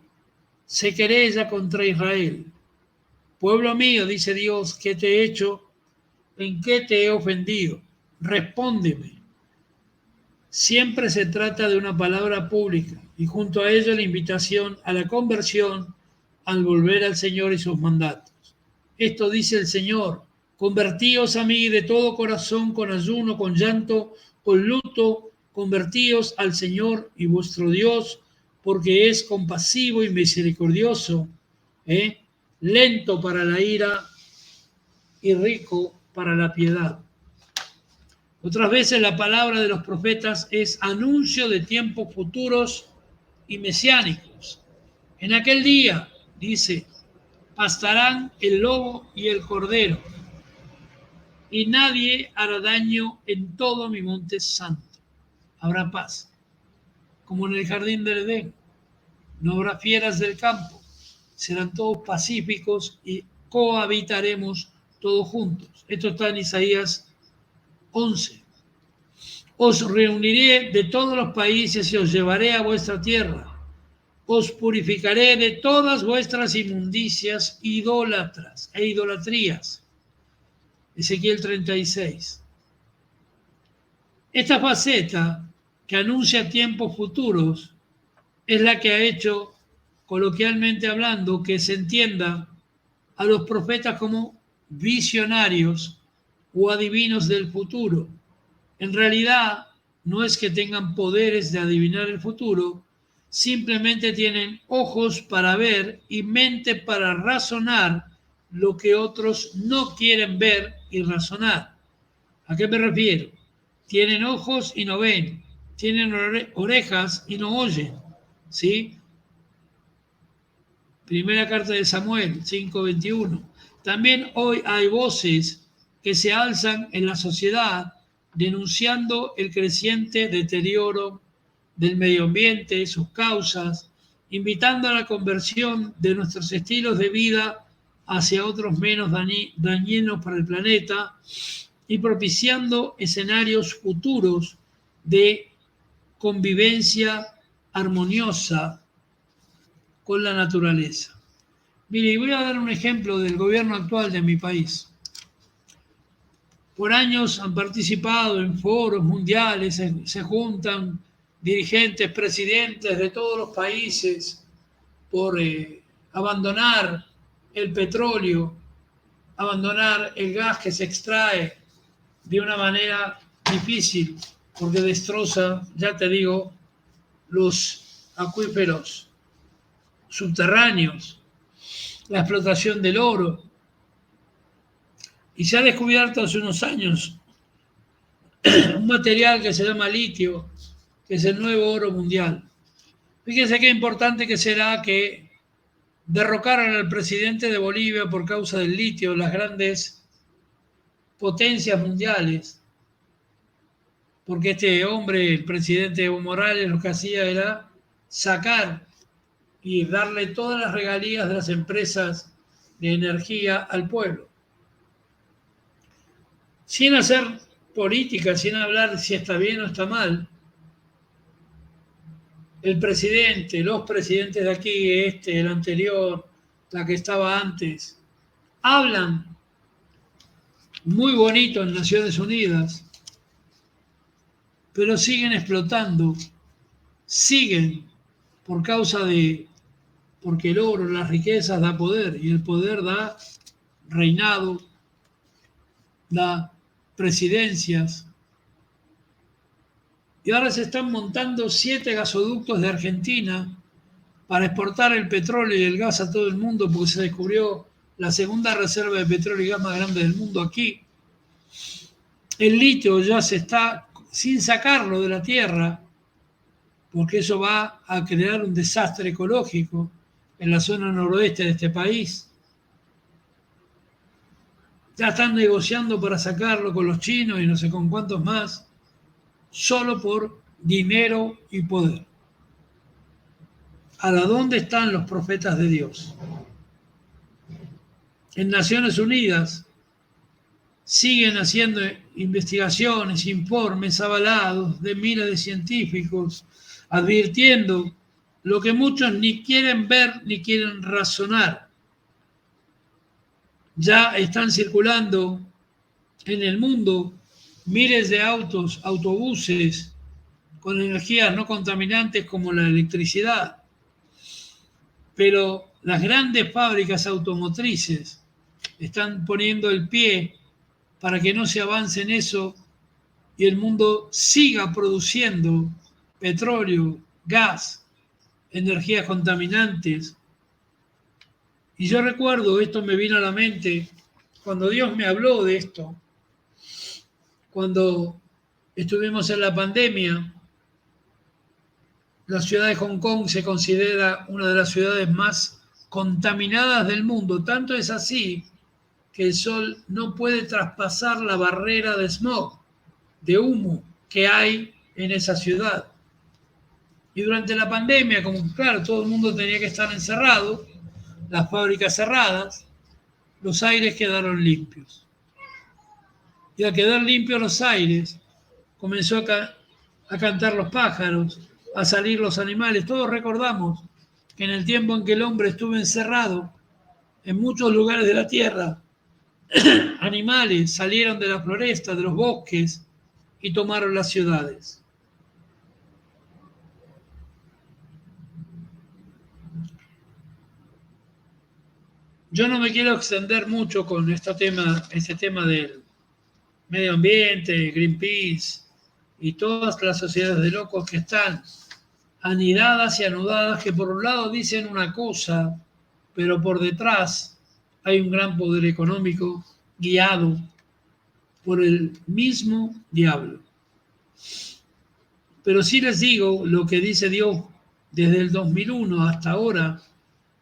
se querella contra Israel. Pueblo mío, dice Dios, ¿qué te he hecho? ¿En qué te he ofendido? Respóndeme. Siempre se trata de una palabra pública y junto a ello la invitación a la conversión al volver al Señor y sus mandatos. Esto dice el Señor: convertíos a mí de todo corazón, con ayuno, con llanto, con luto, convertíos al Señor y vuestro Dios, porque es compasivo y misericordioso, lento para la ira y rico para la piedad. Otras veces la palabra de los profetas es anuncio de tiempos futuros y mesiánicos. En aquel día, dice, pastarán el lobo y el cordero, y nadie hará daño en todo mi monte santo. Habrá paz, como en el jardín del Edén. No habrá fieras del campo, serán todos pacíficos y cohabitaremos todos juntos. Esto está en Isaías 11. Os reuniré de todos los países y os llevaré a vuestra tierra. Os purificaré de todas vuestras inmundicias idólatras e idolatrías. Ezequiel 36. Esta faceta que anuncia tiempos futuros es la que ha hecho, coloquialmente hablando, que se entienda a los profetas como visionarios o adivinos del futuro. En realidad, no es que tengan poderes de adivinar el futuro, simplemente tienen ojos para ver y mente para razonar lo que otros no quieren ver y razonar. ¿A qué me refiero? Tienen ojos y no ven, tienen orejas y no oyen, ¿sí? Primera carta de Samuel 5:21. También hoy hay voces que se alzan en la sociedad denunciando el creciente deterioro del medio ambiente, sus causas, invitando a la conversión de nuestros estilos de vida hacia otros menos dañinos para el planeta y propiciando escenarios futuros de convivencia armoniosa con la naturaleza. Mire, voy a dar un ejemplo del gobierno actual de mi país. Por años han participado en foros mundiales, se juntan dirigentes, presidentes de todos los países por abandonar el petróleo, abandonar el gas que se extrae de una manera difícil, porque destroza, ya te digo, los acuíferos subterráneos, la explotación del oro. Y se ha descubierto hace unos años un material que se llama litio, que es el nuevo oro mundial. Fíjense qué importante que será que derrocaran al presidente de Bolivia por causa del litio, las grandes potencias mundiales, porque este hombre, el presidente Evo Morales, lo que hacía era sacar y darle todas las regalías de las empresas de energía al pueblo. Sin hacer política, sin hablar si está bien o está mal, el presidente, los presidentes de aquí, el anterior, la que estaba antes, hablan muy bonito en Naciones Unidas, pero siguen explotando, siguen por causa de, porque el oro, las riquezas da poder, y el poder da reinado, da presidencias. Y ahora se están montando 7 gasoductos de Argentina para exportar el petróleo y el gas a todo el mundo, porque se descubrió la segunda reserva de petróleo y gas más grande del mundo aquí. El litio ya se está, sin sacarlo de la tierra, porque eso va a crear un desastre ecológico en la zona noroeste de este país. Ya están negociando para sacarlo con los chinos y no sé con cuántos más, solo por dinero y poder. ¿A dónde están los profetas de Dios? En Naciones Unidas siguen haciendo investigaciones, informes avalados de miles de científicos, advirtiendo lo que muchos ni quieren ver ni quieren razonar. Ya están circulando en el mundo miles de autos, autobuses con energías no contaminantes como la electricidad. Pero las grandes fábricas automotrices están poniendo el pie para que no se avance en eso y el mundo siga produciendo petróleo, gas, energías contaminantes. Y yo recuerdo, esto me vino a la mente, cuando Dios me habló de esto, cuando estuvimos en la pandemia, la ciudad de Hong Kong se considera una de las ciudades más contaminadas del mundo. Tanto es así que el sol no puede traspasar la barrera de smog, de humo que hay en esa ciudad. Y durante la pandemia, como claro, todo el mundo tenía que estar encerrado, las fábricas cerradas, los aires quedaron limpios. Y al quedar limpios los aires, comenzó a cantar los pájaros, a salir los animales. Todos recordamos que en el tiempo en que el hombre estuvo encerrado, en muchos lugares de la tierra, animales salieron de la floresta, de los bosques y tomaron las ciudades. Yo no me quiero extender mucho con este tema del medio ambiente, Greenpeace y todas las sociedades de locos que están anidadas y anudadas, que por un lado dicen una cosa, pero por detrás hay un gran poder económico guiado por el mismo diablo. Pero sí les digo lo que dice Dios desde el 2001 hasta ahora,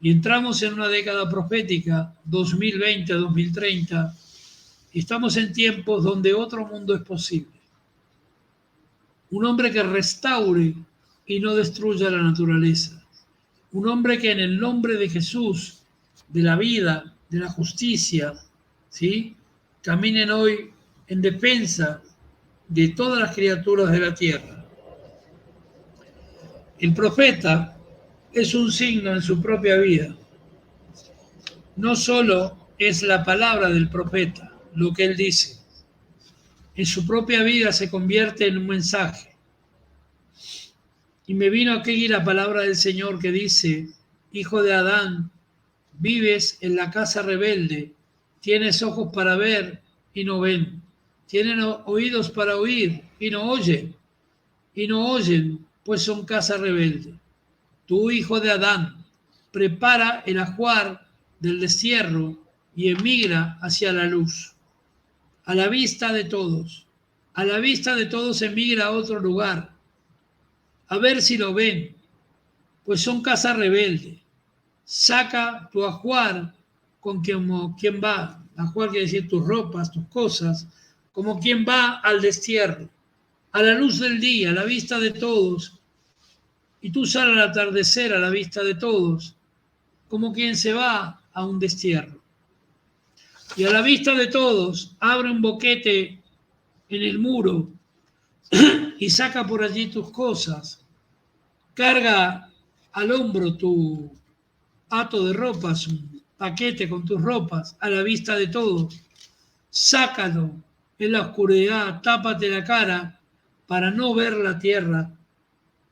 y entramos en una década profética, 2020 a 2030, y estamos en tiempos donde otro mundo es posible. Un hombre que restaure y no destruya la naturaleza. Un hombre que en el nombre de Jesús, de la vida, de la justicia, ¿sí?, caminen hoy en defensa de todas las criaturas de la tierra. El profeta es un signo en su propia vida. No solo es la palabra del profeta, lo que él dice. En su propia vida se convierte en un mensaje. Y me vino aquí la palabra del Señor que dice: Hijo de Adán, vives en la casa rebelde, tienes ojos para ver y no ven, tienen oídos para oír y no oyen, pues son casa rebelde. Tú, hijo de Adán, prepara el ajuar del destierro y emigra hacia la luz, a la vista de todos. A la vista de todos emigra a otro lugar, a ver si lo ven, pues son casa rebelde. Saca tu ajuar con como quien va, ajuar quiere decir tus ropas, tus cosas, como quien va al destierro, a la luz del día, a la vista de todos, y tú sales al atardecer a la vista de todos, como quien se va a un destierro. Y a la vista de todos, abre un boquete en el muro y saca por allí tus cosas, carga al hombro tu hato de ropas, un paquete con tus ropas, a la vista de todos, sácalo en la oscuridad, tápate la cara para no ver la tierra,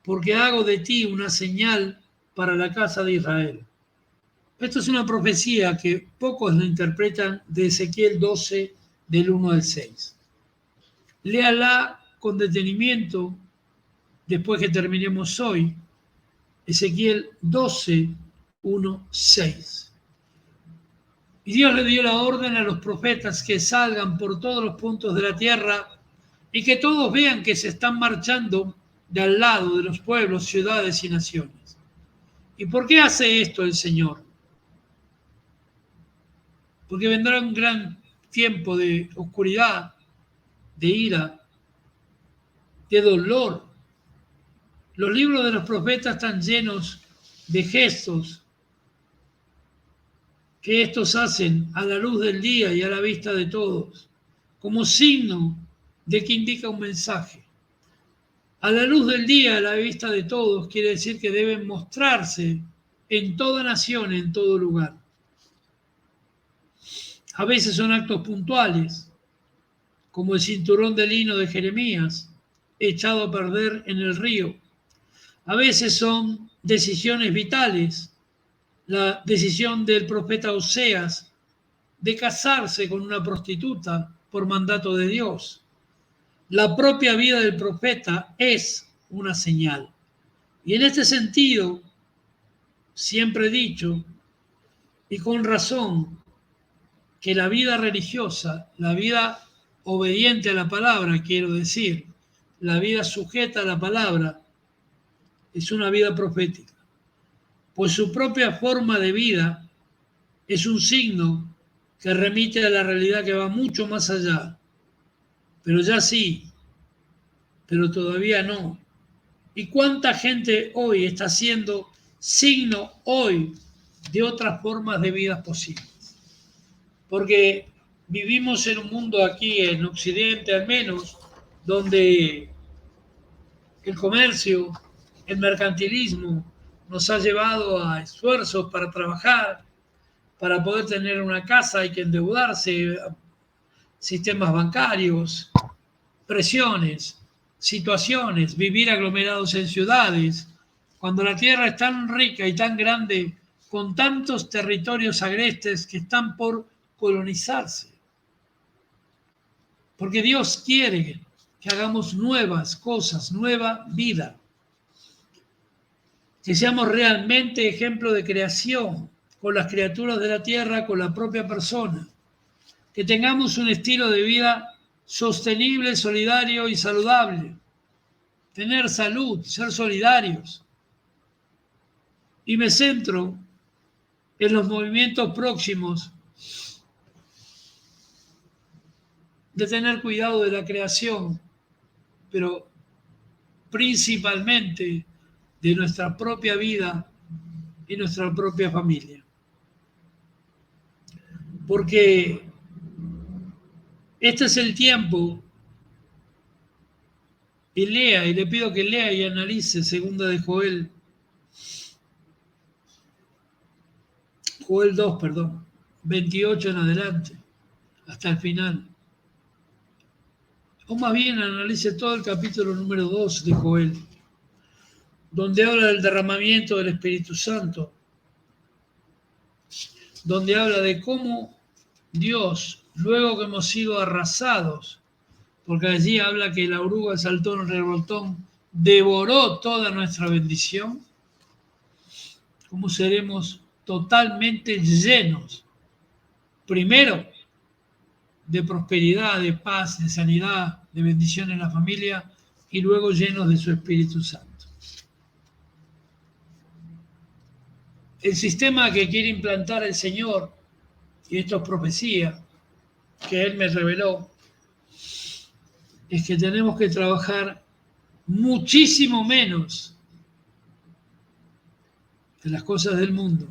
porque hago de ti una señal para la casa de Israel. Esto es una profecía que pocos la interpretan de Ezequiel 12, del 1 al 6. Léala con detenimiento después que terminemos hoy. Ezequiel 12, 1, 6. Y Dios le dio la orden a los profetas que salgan por todos los puntos de la tierra y que todos vean que se están marchando de al lado de los pueblos, ciudades y naciones. ¿Y por qué hace esto el Señor? Porque vendrá un gran tiempo de oscuridad, de ira, de dolor. Los libros de los profetas están llenos de gestos que estos hacen a la luz del día y a la vista de todos, como signo de que indica un mensaje. A la luz del día, a la vista de todos, quiere decir que deben mostrarse en toda nación, en todo lugar. A veces son actos puntuales, como el cinturón de lino de Jeremías, echado a perder en el río. A veces son decisiones vitales, la decisión del profeta Oseas de casarse con una prostituta por mandato de Dios. La propia vida del profeta es una señal. Y en este sentido, siempre he dicho, y con razón, que la vida religiosa, la vida obediente a la palabra, quiero decir, la vida sujeta a la palabra, es una vida profética, pues su propia forma de vida es un signo que remite a la realidad que va mucho más allá. Pero ya sí, pero todavía no. ¿Y cuánta gente hoy está siendo signo hoy de otras formas de vida posibles? Porque vivimos en un mundo aquí, en Occidente al menos, donde el comercio, el mercantilismo nos ha llevado a esfuerzos para trabajar, para poder tener una casa hay que endeudarse, sistemas bancarios, presiones, situaciones, vivir aglomerados en ciudades, cuando la tierra es tan rica y tan grande, con tantos territorios agrestes que están por colonizarse. Porque Dios quiere que hagamos nuevas cosas, nueva vida. Que seamos realmente ejemplo de creación con las criaturas de la tierra, con la propia persona. Que tengamos un estilo de vida sostenible, solidario y saludable. Tener salud, ser solidarios. Y me centro en los movimientos próximos de tener cuidado de la creación, pero principalmente de nuestra propia vida y nuestra propia familia. Porque este es el tiempo y lea, y le pido que lea y analice segunda de Joel 2, 28 en adelante, hasta el final. O más bien analice todo el capítulo número 2 de Joel, donde habla del derramamiento del Espíritu Santo, donde habla de cómo Dios, luego que hemos sido arrasados, porque allí habla que la oruga saltó en el revoltón, devoró toda nuestra bendición, cómo seremos totalmente llenos, primero, de prosperidad, de paz, de sanidad, de bendición en la familia, y luego llenos de su Espíritu Santo. El sistema que quiere implantar el Señor, y esto es profecía, que Él me reveló, es que tenemos que trabajar muchísimo menos en las cosas del mundo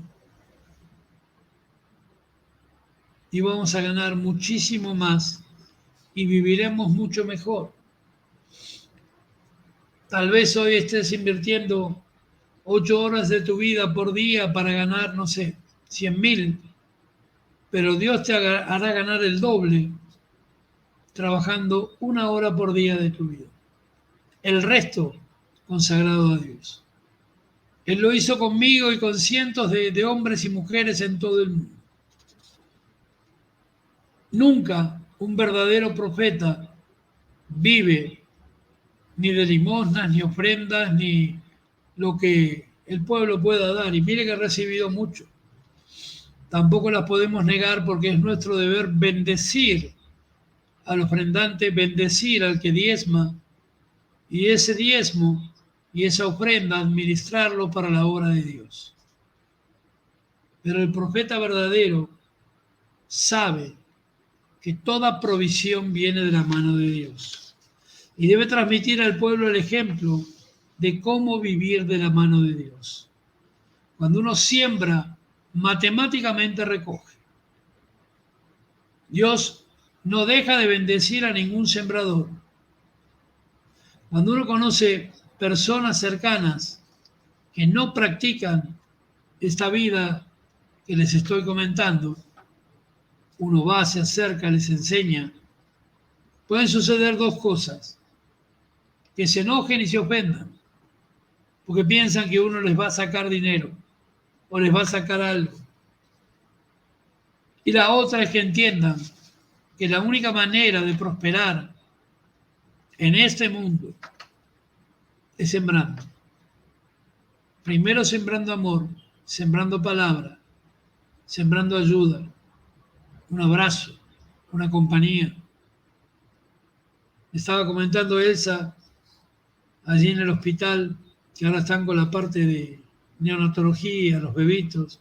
y vamos a ganar muchísimo más y viviremos mucho mejor. Tal vez hoy estés invirtiendo 8 horas de tu vida por día para ganar, no sé, 100.000, pero Dios te hará ganar el doble trabajando 1 hora por día de tu vida. El resto consagrado a Dios. Él lo hizo conmigo y con cientos de hombres y mujeres en todo el mundo. Nunca un verdadero profeta vive ni de limosnas, ni ofrendas, ni lo que el pueblo pueda dar. Y mire que ha recibido mucho. Tampoco las podemos negar porque es nuestro deber bendecir al ofrendante, bendecir al que diezma, y ese diezmo y esa ofrenda administrarlo para la obra de Dios. Pero el profeta verdadero sabe que toda provisión viene de la mano de Dios y debe transmitir al pueblo el ejemplo de cómo vivir de la mano de Dios. Cuando uno siembra, matemáticamente recoge. Dios no deja de bendecir a ningún sembrador. Cuando uno conoce personas cercanas que no practican esta vida que les estoy comentando, uno va, se acerca, les enseña. Pueden suceder 2 cosas: que se enojen y se ofendan, porque piensan que uno les va a sacar dinero o les va a sacar algo. Y la otra es que entiendan que la única manera de prosperar en este mundo es sembrando. Primero sembrando amor, sembrando palabra, sembrando ayuda, un abrazo, una compañía. Estaba comentando Elsa allí en el hospital, que ahora están con la parte de neonatología, los bebitos,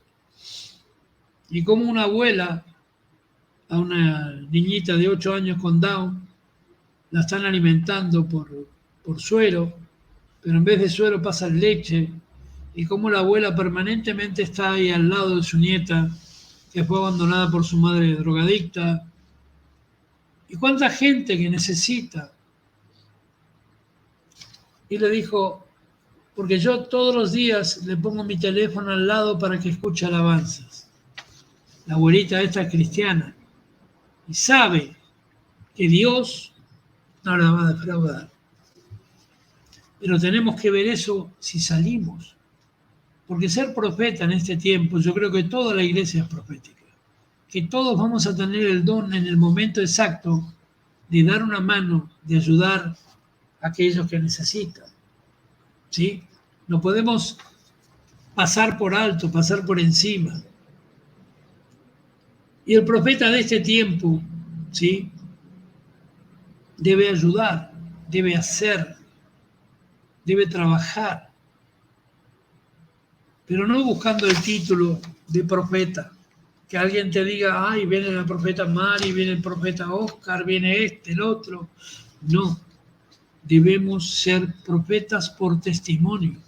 y como una abuela a una niñita de 8 años con Down la están alimentando por suero, pero en vez de suero pasa leche, y como la abuela permanentemente está ahí al lado de su nieta, que fue abandonada por su madre drogadicta, y cuánta gente que necesita. Y le dijo, porque yo todos los días le pongo mi teléfono al lado para que escuche alabanzas. La abuelita esta es cristiana y sabe que Dios no la va a defraudar. Pero tenemos que ver eso si salimos. Porque ser profeta en este tiempo, yo creo que toda la iglesia es profética. Que todos vamos a tener el don en el momento exacto de dar una mano, de ayudar a aquellos que necesitan. ¿Sí? No podemos pasar por alto, pasar por encima. Y el profeta de este tiempo, ¿sí?, debe ayudar, debe hacer, debe trabajar, pero no buscando el título de profeta. Que alguien te diga, ay, viene la profeta Mari, viene el profeta Oscar, viene este, el otro. No, debemos ser profetas por testimonio.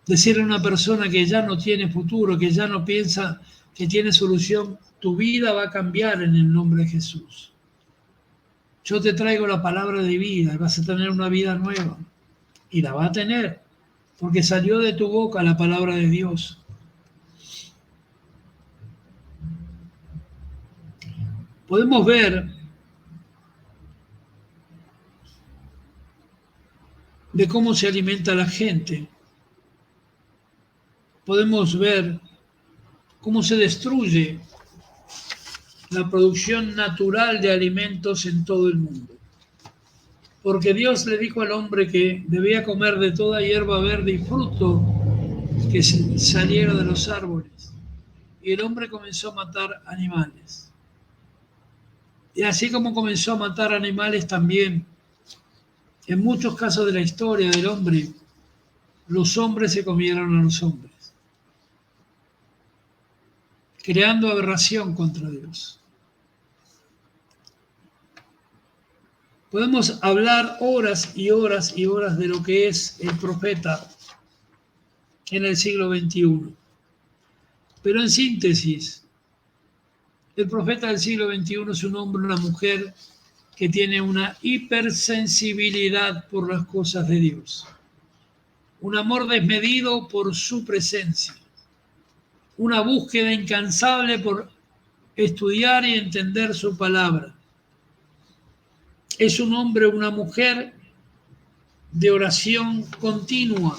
Decirle a una persona que ya no tiene futuro, que ya no piensa que tiene solución, tu vida va a cambiar en el nombre de Jesús. Yo te traigo la palabra de vida y vas a tener una vida nueva. Y la va a tener, porque salió de tu boca la palabra de Dios. Podemos ver de cómo se alimenta la gente. Podemos ver cómo se destruye la producción natural de alimentos en todo el mundo. Porque Dios le dijo al hombre que debía comer de toda hierba verde y fruto que saliera de los árboles. Y el hombre comenzó a matar animales. Y así como comenzó a matar animales también, en muchos casos de la historia del hombre, los hombres se comieron a los hombres, creando aberración contra Dios. Podemos hablar horas y horas y horas de lo que es el profeta en el siglo XXI. Pero en síntesis, el profeta del siglo XXI es un hombre o una mujer que tiene una hipersensibilidad por las cosas de Dios, un amor desmedido por su presencia, una búsqueda incansable por estudiar y entender su palabra. Es un hombre o una mujer de oración continua,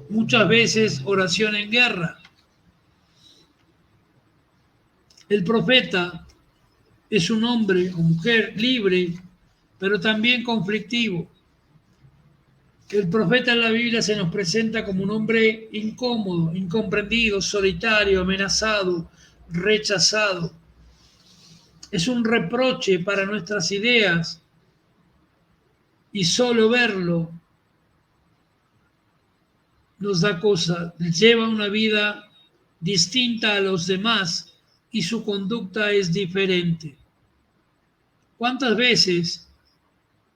muchas veces oración en guerra. El profeta es un hombre o mujer libre, pero también conflictivo. El profeta en la Biblia se nos presenta como un hombre incómodo, incomprendido, solitario, amenazado, rechazado. Es un reproche para nuestras ideas y solo verlo nos da cosa. Lleva una vida distinta a los demás y su conducta es diferente. ¿Cuántas veces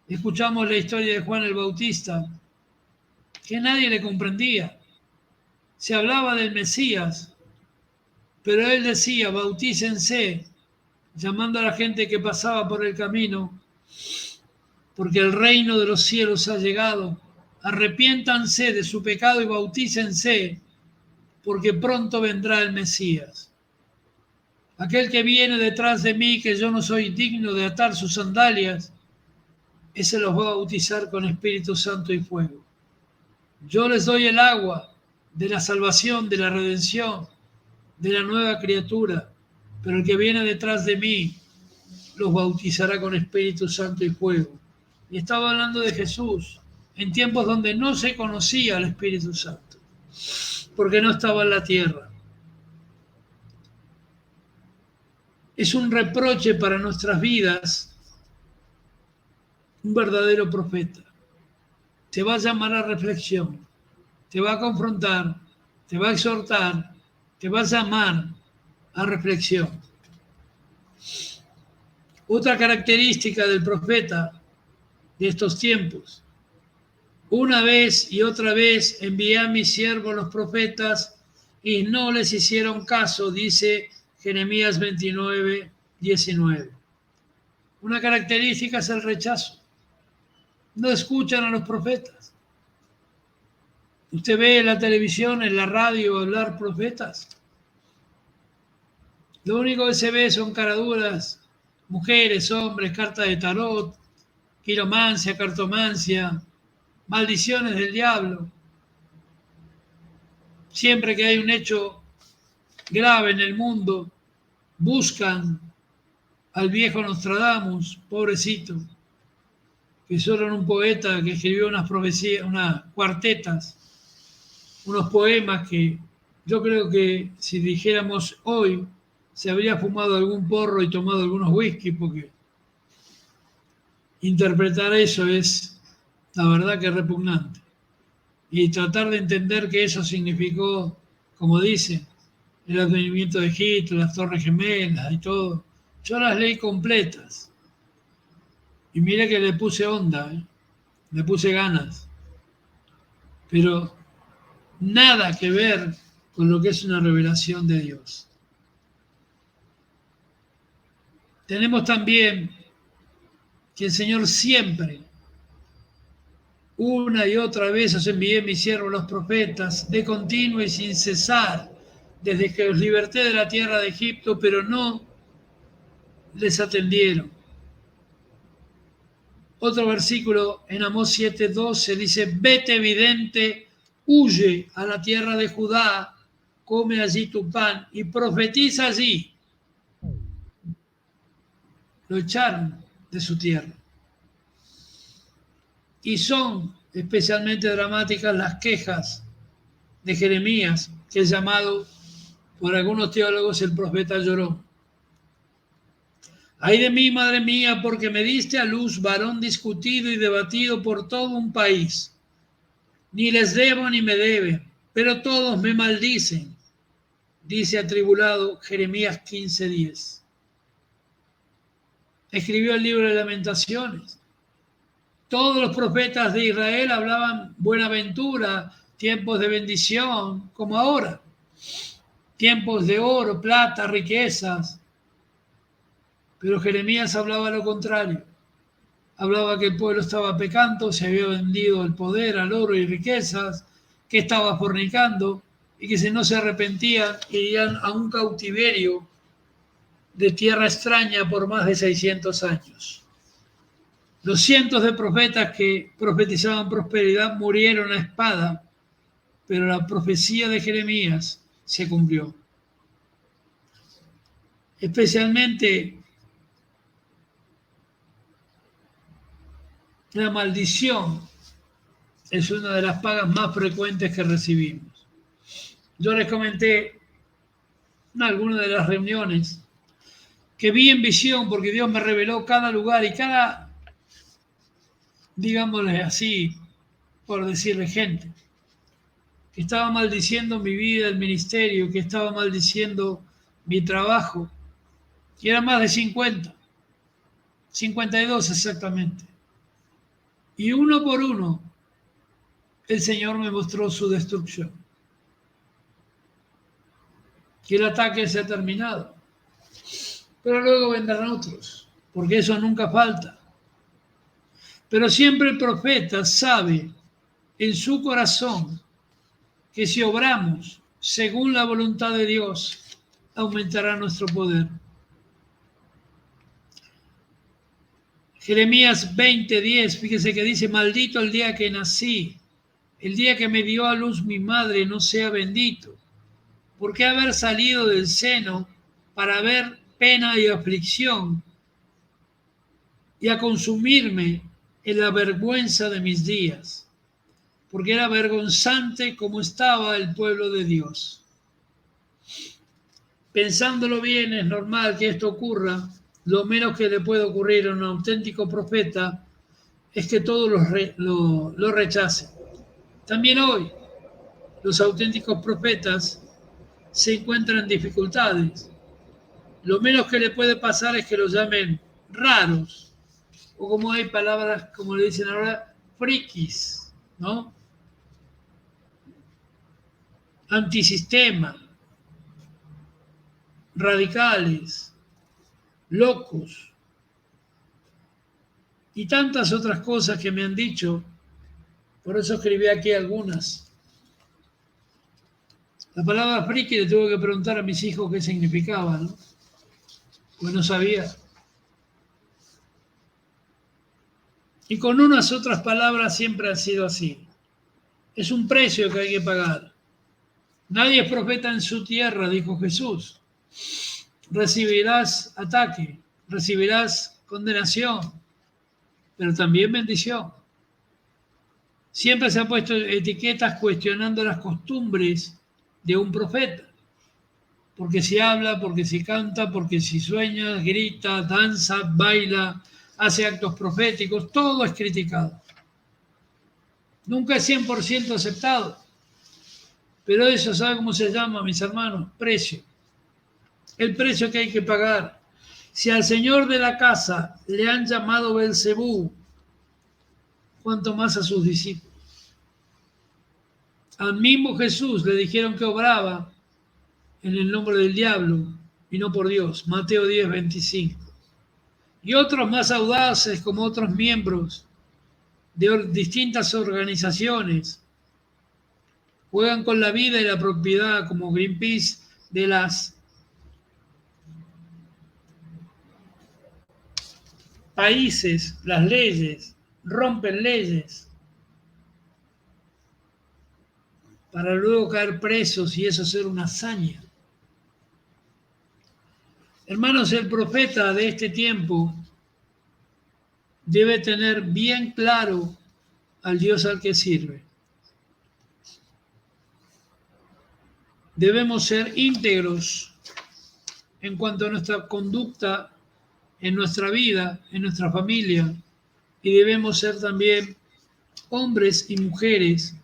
escuchamos la historia de Juan el Bautista que nadie le comprendía? Se hablaba del Mesías, pero él decía, bautícense, llamando a la gente que pasaba por el camino, porque el reino de los cielos ha llegado. Arrepiéntanse de su pecado y bautícense, porque pronto vendrá el Mesías. Aquel que viene detrás de mí, que yo no soy digno de atar sus sandalias, ese los va a bautizar con Espíritu Santo y fuego. Yo les doy el agua de la salvación, de la redención, de la nueva criatura, pero el que viene detrás de mí los bautizará con Espíritu Santo y fuego. Y estaba hablando de Jesús en tiempos donde no se conocía al Espíritu Santo, porque no estaba en la tierra. Es un reproche para nuestras vidas un verdadero profeta. Te va a llamar a reflexión, te va a confrontar, te va a exhortar, te va a llamar a reflexión. Otra característica del profeta de estos tiempos: una vez y otra vez envié a mis siervos los profetas y no les hicieron caso, dice Jeremías 29:19. Una característica es el rechazo. No escuchan a los profetas. Usted ve en la televisión, en la radio hablar profetas. Lo único que se ve son caraduras, mujeres, hombres, cartas de tarot, quiromancia, cartomancia, maldiciones del diablo. Siempre que hay un hecho grave en el mundo, buscan al viejo Nostradamus, pobrecito, que solo era un poeta que escribió unas profecías, unas cuartetas, unos poemas que yo creo que si dijéramos hoy se habría fumado algún porro y tomado algunos whisky, porque interpretar eso es, la verdad, que repugnante. Y tratar de entender que eso significó, como dice, el advenimiento de Hitler, las Torres Gemelas y todo. Yo las leí completas. Y mire que le puse onda, le puse ganas. Pero nada que ver con lo que es una revelación de Dios. Tenemos también que el Señor siempre, una y otra vez os envié mis siervos los profetas, de continuo y sin cesar, desde que os liberté de la tierra de Egipto, pero no les atendieron. Otro versículo en Amós 7:12 dice, vete vidente, huye a la tierra de Judá, come allí tu pan y profetiza allí. Lo echaron de su tierra. Y son especialmente dramáticas las quejas de Jeremías, que es llamado por algunos teólogos el profeta llorón. Ay de mí, madre mía, porque me diste a luz varón discutido y debatido por todo un país. Ni les debo ni me deben, pero todos me maldicen, dice atribulado Jeremías 15:10. Escribió el libro de Lamentaciones. Todos los profetas de Israel hablaban buenaventura, tiempos de bendición, como ahora. Tiempos de oro, plata, riquezas. Pero Jeremías hablaba lo contrario. Hablaba que el pueblo estaba pecando, se había vendido el poder al oro y riquezas, que estaba fornicando y que si no se arrepentían irían a un cautiverio de tierra extraña por más de 600 años. Los cientos de profetas que profetizaban prosperidad murieron a espada, pero la profecía de Jeremías se cumplió. Especialmente la maldición es una de las pagas más frecuentes que recibimos. Yo les comenté en alguna de las reuniones que vi en visión, porque Dios me reveló cada lugar y cada, digámosle así, por decirle gente, que estaba maldiciendo mi vida, el ministerio, que estaba maldiciendo mi trabajo, y era más de 50, 52 exactamente. Y uno por uno, el Señor me mostró su destrucción. Que el ataque se ha terminado. Pero luego vendrán otros, porque eso nunca falta. Pero siempre el profeta sabe en su corazón que si obramos según la voluntad de Dios, aumentará nuestro poder. Jeremías 20:10, fíjese que dice, maldito el día que nací, el día que me dio a luz mi madre no sea bendito. ¿Por qué haber salido del seno para ver pena y aflicción y a consumirme en la vergüenza de mis días? Porque era vergonzante como estaba el pueblo de Dios. Pensándolo bien, es normal que esto ocurra. Lo menos que le puede ocurrir a un auténtico profeta es que todos lo rechacen. También hoy, los auténticos profetas se encuentran en dificultades. Lo menos que le puede pasar es que los llamen raros, o como hay palabras, como le dicen ahora, frikis, ¿no? Antisistema, radicales, locos y tantas otras cosas que me han dicho. Por eso escribí aquí algunas. La palabra friki le tuve que preguntar a mis hijos qué significaba, ¿no? Pues no sabía. Y con unas otras palabras siempre ha sido así. Es un precio que hay que pagar. Nadie es profeta en su tierra, dijo Jesús. Recibirás ataque, recibirás condenación, pero también bendición. Siempre se han puesto etiquetas cuestionando las costumbres de un profeta. Porque si habla, porque si canta, porque si sueña, grita, danza, baila, hace actos proféticos, todo es criticado. Nunca es 100% aceptado. Pero eso, ¿sabe cómo se llama, mis hermanos? Precio. El precio que hay que pagar. Si al señor de la casa le han llamado Belcebú, cuanto más a sus discípulos. Al mismo Jesús le dijeron que obraba en el nombre del diablo y no por Dios. Mateo 10:25. y otros más audaces como otros miembros de distintas organizaciones juegan con la vida y la propiedad como Greenpeace de las países, las leyes, rompen leyes para luego caer presos y eso ser una hazaña. Hermanos, el profeta de este tiempo debe tener bien claro al Dios al que sirve. Debemos ser íntegros en cuanto a nuestra conducta en nuestra vida, en nuestra familia, y debemos ser también hombres y mujeres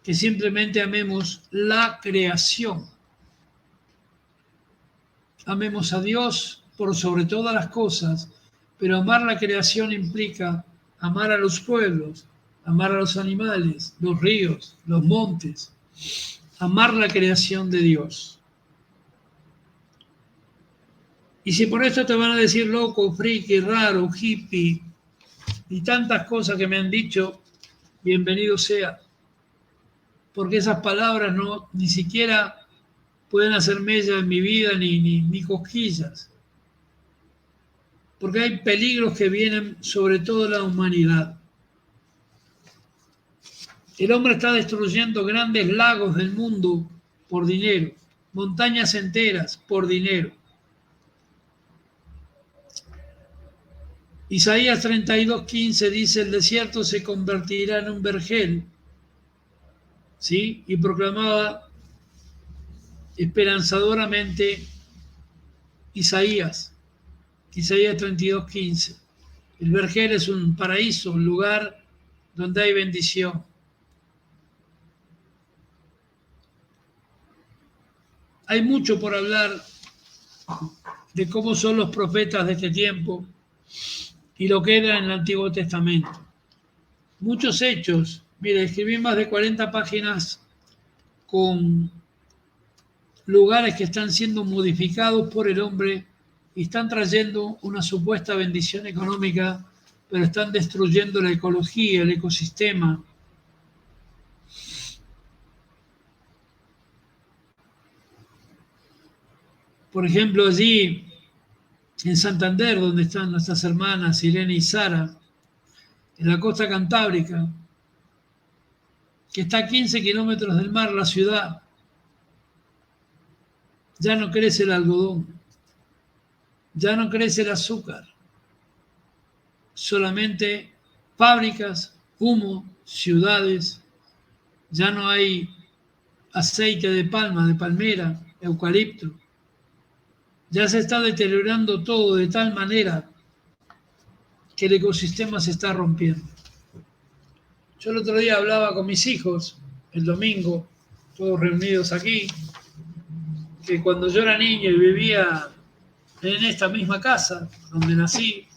que simplemente amemos la creación. Amemos a Dios por sobre todas las cosas, pero amar la creación implica amar a los pueblos, amar a los animales, los ríos, los montes, amar la creación de Dios. Y si por esto te van a decir loco, friki, raro, hippie y tantas cosas que me han dicho, bienvenido sea. Porque esas palabras no ni siquiera pueden hacer mella en mi vida ni cosquillas. Porque hay peligros que vienen sobre toda la humanidad. El hombre está destruyendo grandes lagos del mundo por dinero, montañas enteras por dinero. Isaías 32:15 dice, el desierto se convertirá en un vergel, ¿sí? Y proclamaba esperanzadoramente Isaías 32:15. El vergel es un paraíso, un lugar donde hay bendición. Hay mucho por hablar de cómo son los profetas de este tiempo y lo que era en el Antiguo Testamento. Muchos hechos. Mire, escribí más de 40 páginas con lugares que están siendo modificados por el hombre y están trayendo una supuesta bendición económica, pero están destruyendo la ecología, el ecosistema. Por ejemplo, allí en Santander, donde están nuestras hermanas Irene y Sara, en la costa cantábrica, que está a 15 kilómetros del mar, la ciudad, ya no crece el algodón, ya no crece el azúcar, solamente fábricas, humo, ciudades, ya no hay aceite de palma, de palmera, eucalipto, ya se está deteriorando todo de tal manera que el ecosistema se está rompiendo. Yo el otro día hablaba con mis hijos, el domingo, todos reunidos aquí, que cuando yo era niño y vivía en esta misma casa donde nací,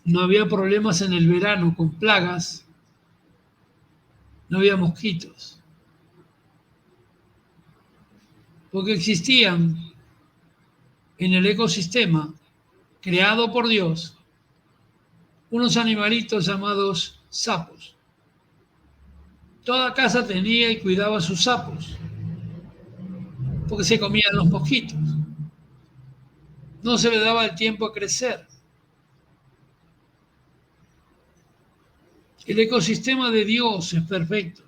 no había problemas en el verano con plagas, no había mosquitos, porque existían en el ecosistema creado por Dios unos animalitos llamados sapos. Toda casa tenía y cuidaba sus sapos, porque se comían los mosquitos. No se le daba el tiempo a crecer. El ecosistema de Dios es perfecto,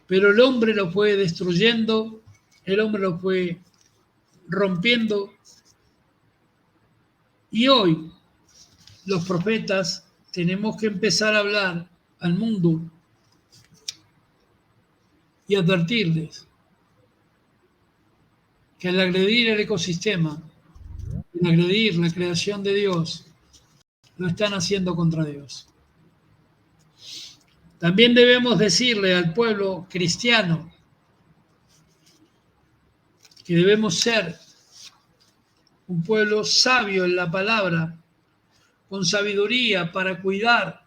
pero el hombre lo fue destruyendo, el hombre lo fue rompiendo. Y hoy los profetas tenemos que empezar a hablar al mundo y advertirles que al agredir el ecosistema, al agredir la creación de Dios, lo están haciendo contra Dios. También debemos decirle al pueblo cristiano que debemos ser un pueblo sabio en la palabra, con sabiduría para cuidar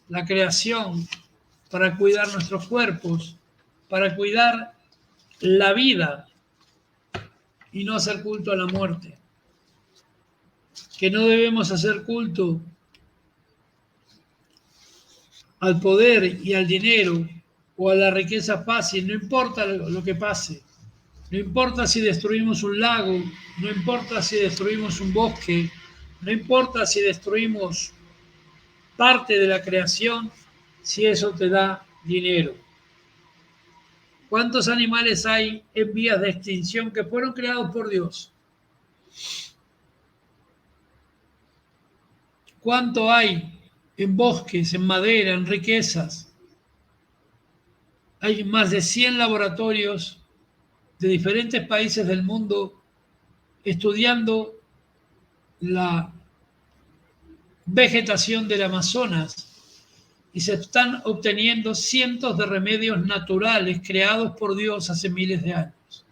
la creación, para cuidar nuestros cuerpos, para cuidar la vida y no hacer culto a la muerte. que no debemos hacer culto al poder y al dinero o a la riqueza fácil, no importa lo que pase. No importa si destruimos un lago, no importa si destruimos un bosque, no importa si destruimos parte de la creación, si eso te da dinero. ¿Cuántos animales hay en vías de extinción que fueron creados por Dios? ¿Cuánto hay en bosques, en madera, en riquezas? Hay más de 100 laboratorios de diferentes países del mundo estudiando la vegetación del Amazonas y se están obteniendo cientos de remedios naturales creados por Dios hace miles de años.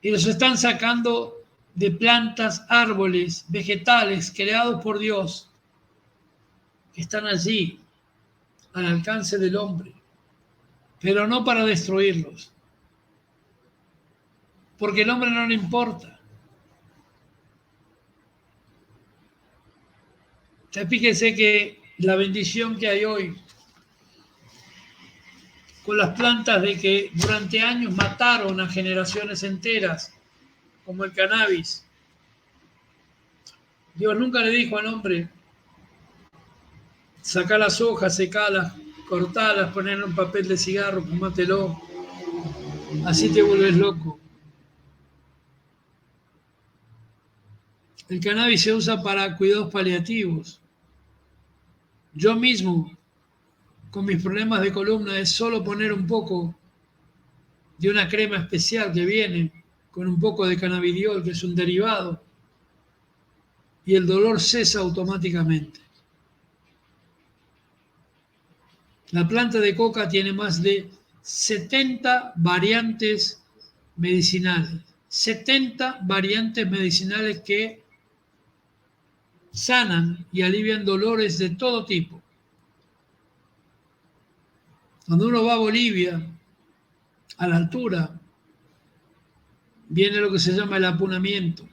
Y los están sacando de plantas, árboles, vegetales creados por Dios que están allí al alcance del hombre, pero no para destruirlos, porque el hombre no le importa. Fíjense que la bendición que hay hoy con las plantas de que durante años mataron a generaciones enteras, como el cannabis. Dios nunca le dijo al hombre, saca las hojas, secalas, cortalas, ponerlo en papel de cigarro, fumátelo, así te vuelves loco. El cannabis se usa para cuidados paliativos. Yo mismo, con mis problemas de columna, es solo poner un poco de una crema especial que viene con un poco de cannabidiol, que es un derivado, y el dolor cesa automáticamente. La planta de coca tiene más de 70 variantes medicinales. 70 variantes medicinales que sanan y alivian dolores de todo tipo. Cuando uno va a Bolivia, a la altura, viene lo que se llama el apunamiento.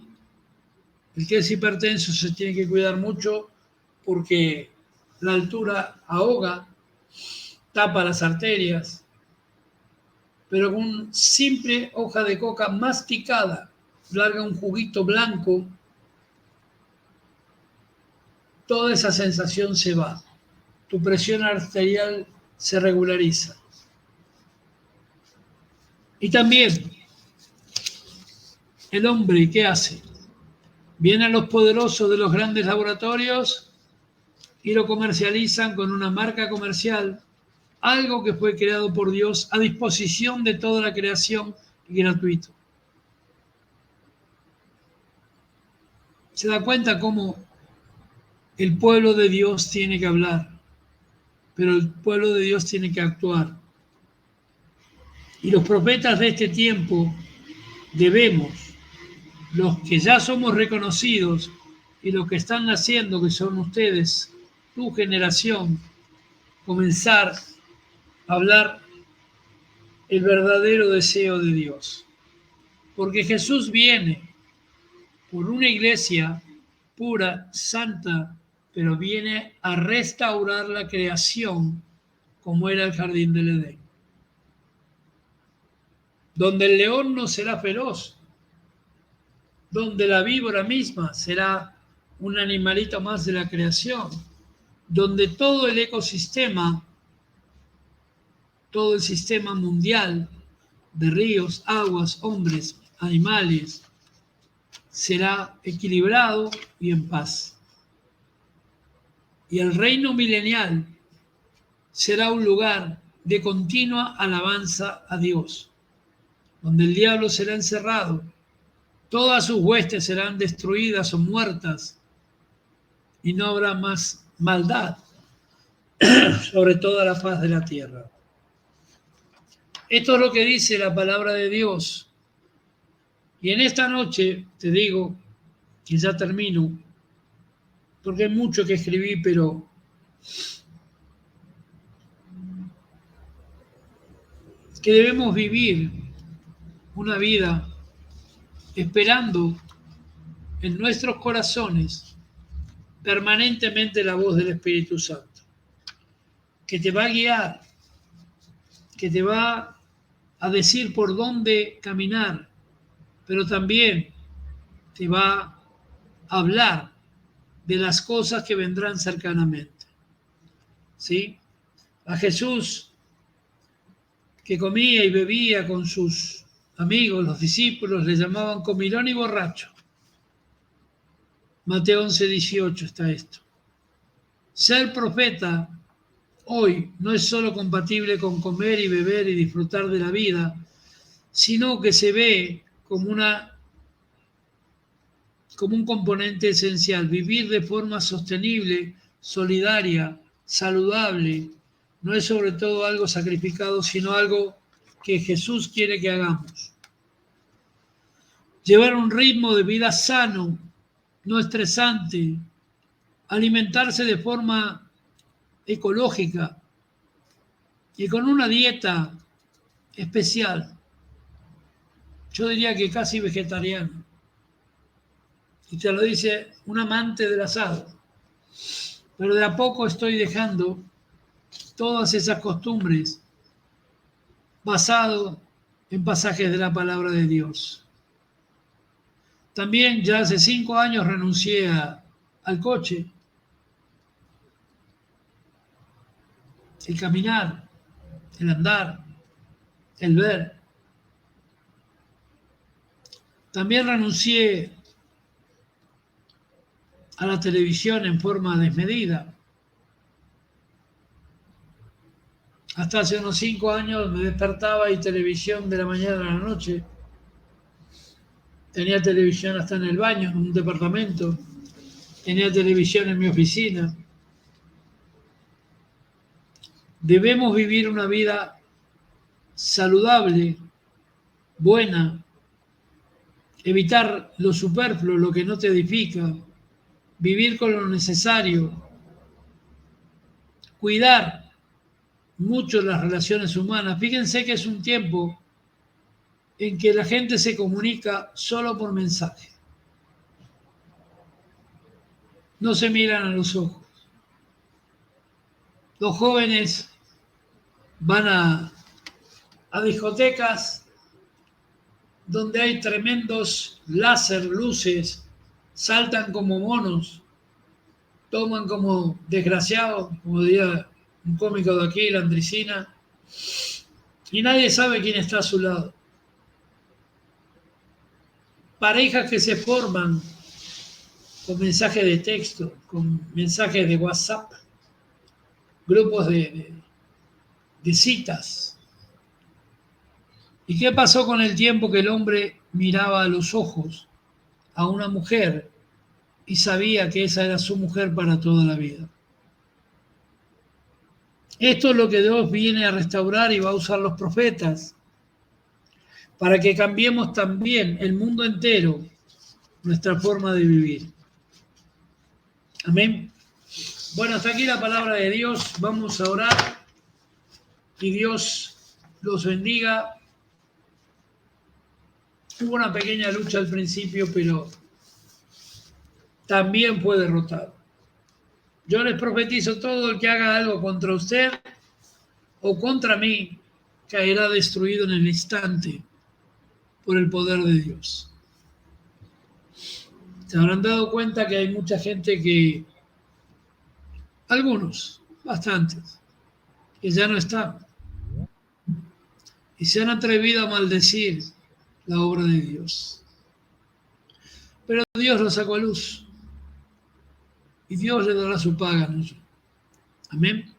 El que es hipertenso se tiene que cuidar mucho porque la altura ahoga, tapa las arterias, pero con una simple hoja de coca masticada, larga un juguito blanco, toda esa sensación se va. Tu presión arterial se regulariza. Y también el hombre, ¿qué hace? Vienen los poderosos de los grandes laboratorios y lo comercializan con una marca comercial, algo que fue creado por Dios a disposición de toda la creación y gratuito. ¿Se da cuenta cómo el pueblo de Dios tiene que hablar, pero el pueblo de Dios tiene que actuar? Y los profetas de este tiempo debemos, los que ya somos reconocidos y los que están naciendo, que son ustedes, tu generación, comenzar a hablar el verdadero deseo de Dios. Porque Jesús viene por una iglesia pura, santa, pero viene a restaurar la creación como era el jardín del Edén. Donde el león no será feroz, donde la víbora misma será un animalito más de la creación, donde todo el ecosistema, todo el sistema mundial de ríos, aguas, hombres, animales, será equilibrado y en paz. Y el reino milenial será un lugar de continua alabanza a Dios, donde el diablo será encerrado, todas sus huestes serán destruidas o muertas y no habrá más maldad sobre toda la faz de la tierra. Esto es lo que dice la palabra de Dios. Y en esta noche te digo, que ya termino, porque hay mucho que escribí, pero que debemos vivir una vida esperando en nuestros corazones permanentemente la voz del Espíritu Santo, que te va a guiar, que te va a decir por dónde caminar, pero también te va a hablar de las cosas que vendrán cercanamente. ¿Sí? A Jesús, que comía y bebía con sus amigos, los discípulos, le llamaban comilón y borracho. Mateo 11:18 está esto. Ser profeta hoy no es solo compatible con comer y beber y disfrutar de la vida, sino que se ve como un componente esencial. Vivir de forma sostenible, solidaria, saludable, no es sobre todo algo sacrificado, sino algo que Jesús quiere que hagamos. Llevar un ritmo de vida sano, no estresante, alimentarse de forma ecológica y con una dieta especial. Yo diría que casi vegetariana. Y te lo dice un amante del asado. Pero de a poco estoy dejando todas esas costumbres basado en pasajes de la palabra de Dios. También ya hace 5 años renuncié al coche, el caminar, el andar, el ver. También renuncié a la televisión en forma desmedida. Hasta hace unos 5 años me despertaba y televisión de la mañana a la noche. Tenía televisión hasta en el baño, en un departamento. Tenía televisión en mi oficina. Debemos vivir una vida saludable, buena, evitar lo superfluo, lo que no te edifica, vivir con lo necesario, cuidar mucho las relaciones humanas. Fíjense que es un tiempo en que la gente se comunica solo por mensaje. No se miran a los ojos. Los jóvenes van a discotecas donde hay tremendos láser, luces, saltan como monos, toman como desgraciados, como diría un cómico de aquí, la Andricina, y nadie sabe quién está a su lado. Parejas que se forman con mensajes de texto, con mensajes de WhatsApp, grupos de citas. ¿Y qué pasó con el tiempo que el hombre miraba a los ojos a una mujer y sabía que esa era su mujer para toda la vida? Esto es lo que Dios viene a restaurar y va a usar los profetas para que cambiemos también el mundo entero, nuestra forma de vivir. Amén. Bueno, hasta aquí la palabra de Dios. Vamos a orar y Dios los bendiga. Hubo una pequeña lucha al principio, pero también fue derrotado. Yo les profetizo: todo el que haga algo contra usted o contra mí caerá destruido en el instante por el poder de Dios. Se habrán dado cuenta que hay mucha gente que, algunos, bastantes, que ya no están y se han atrevido a maldecir la obra de Dios. Pero Dios lo sacó a luz y Dios le dará su paga, ¿no? Amén.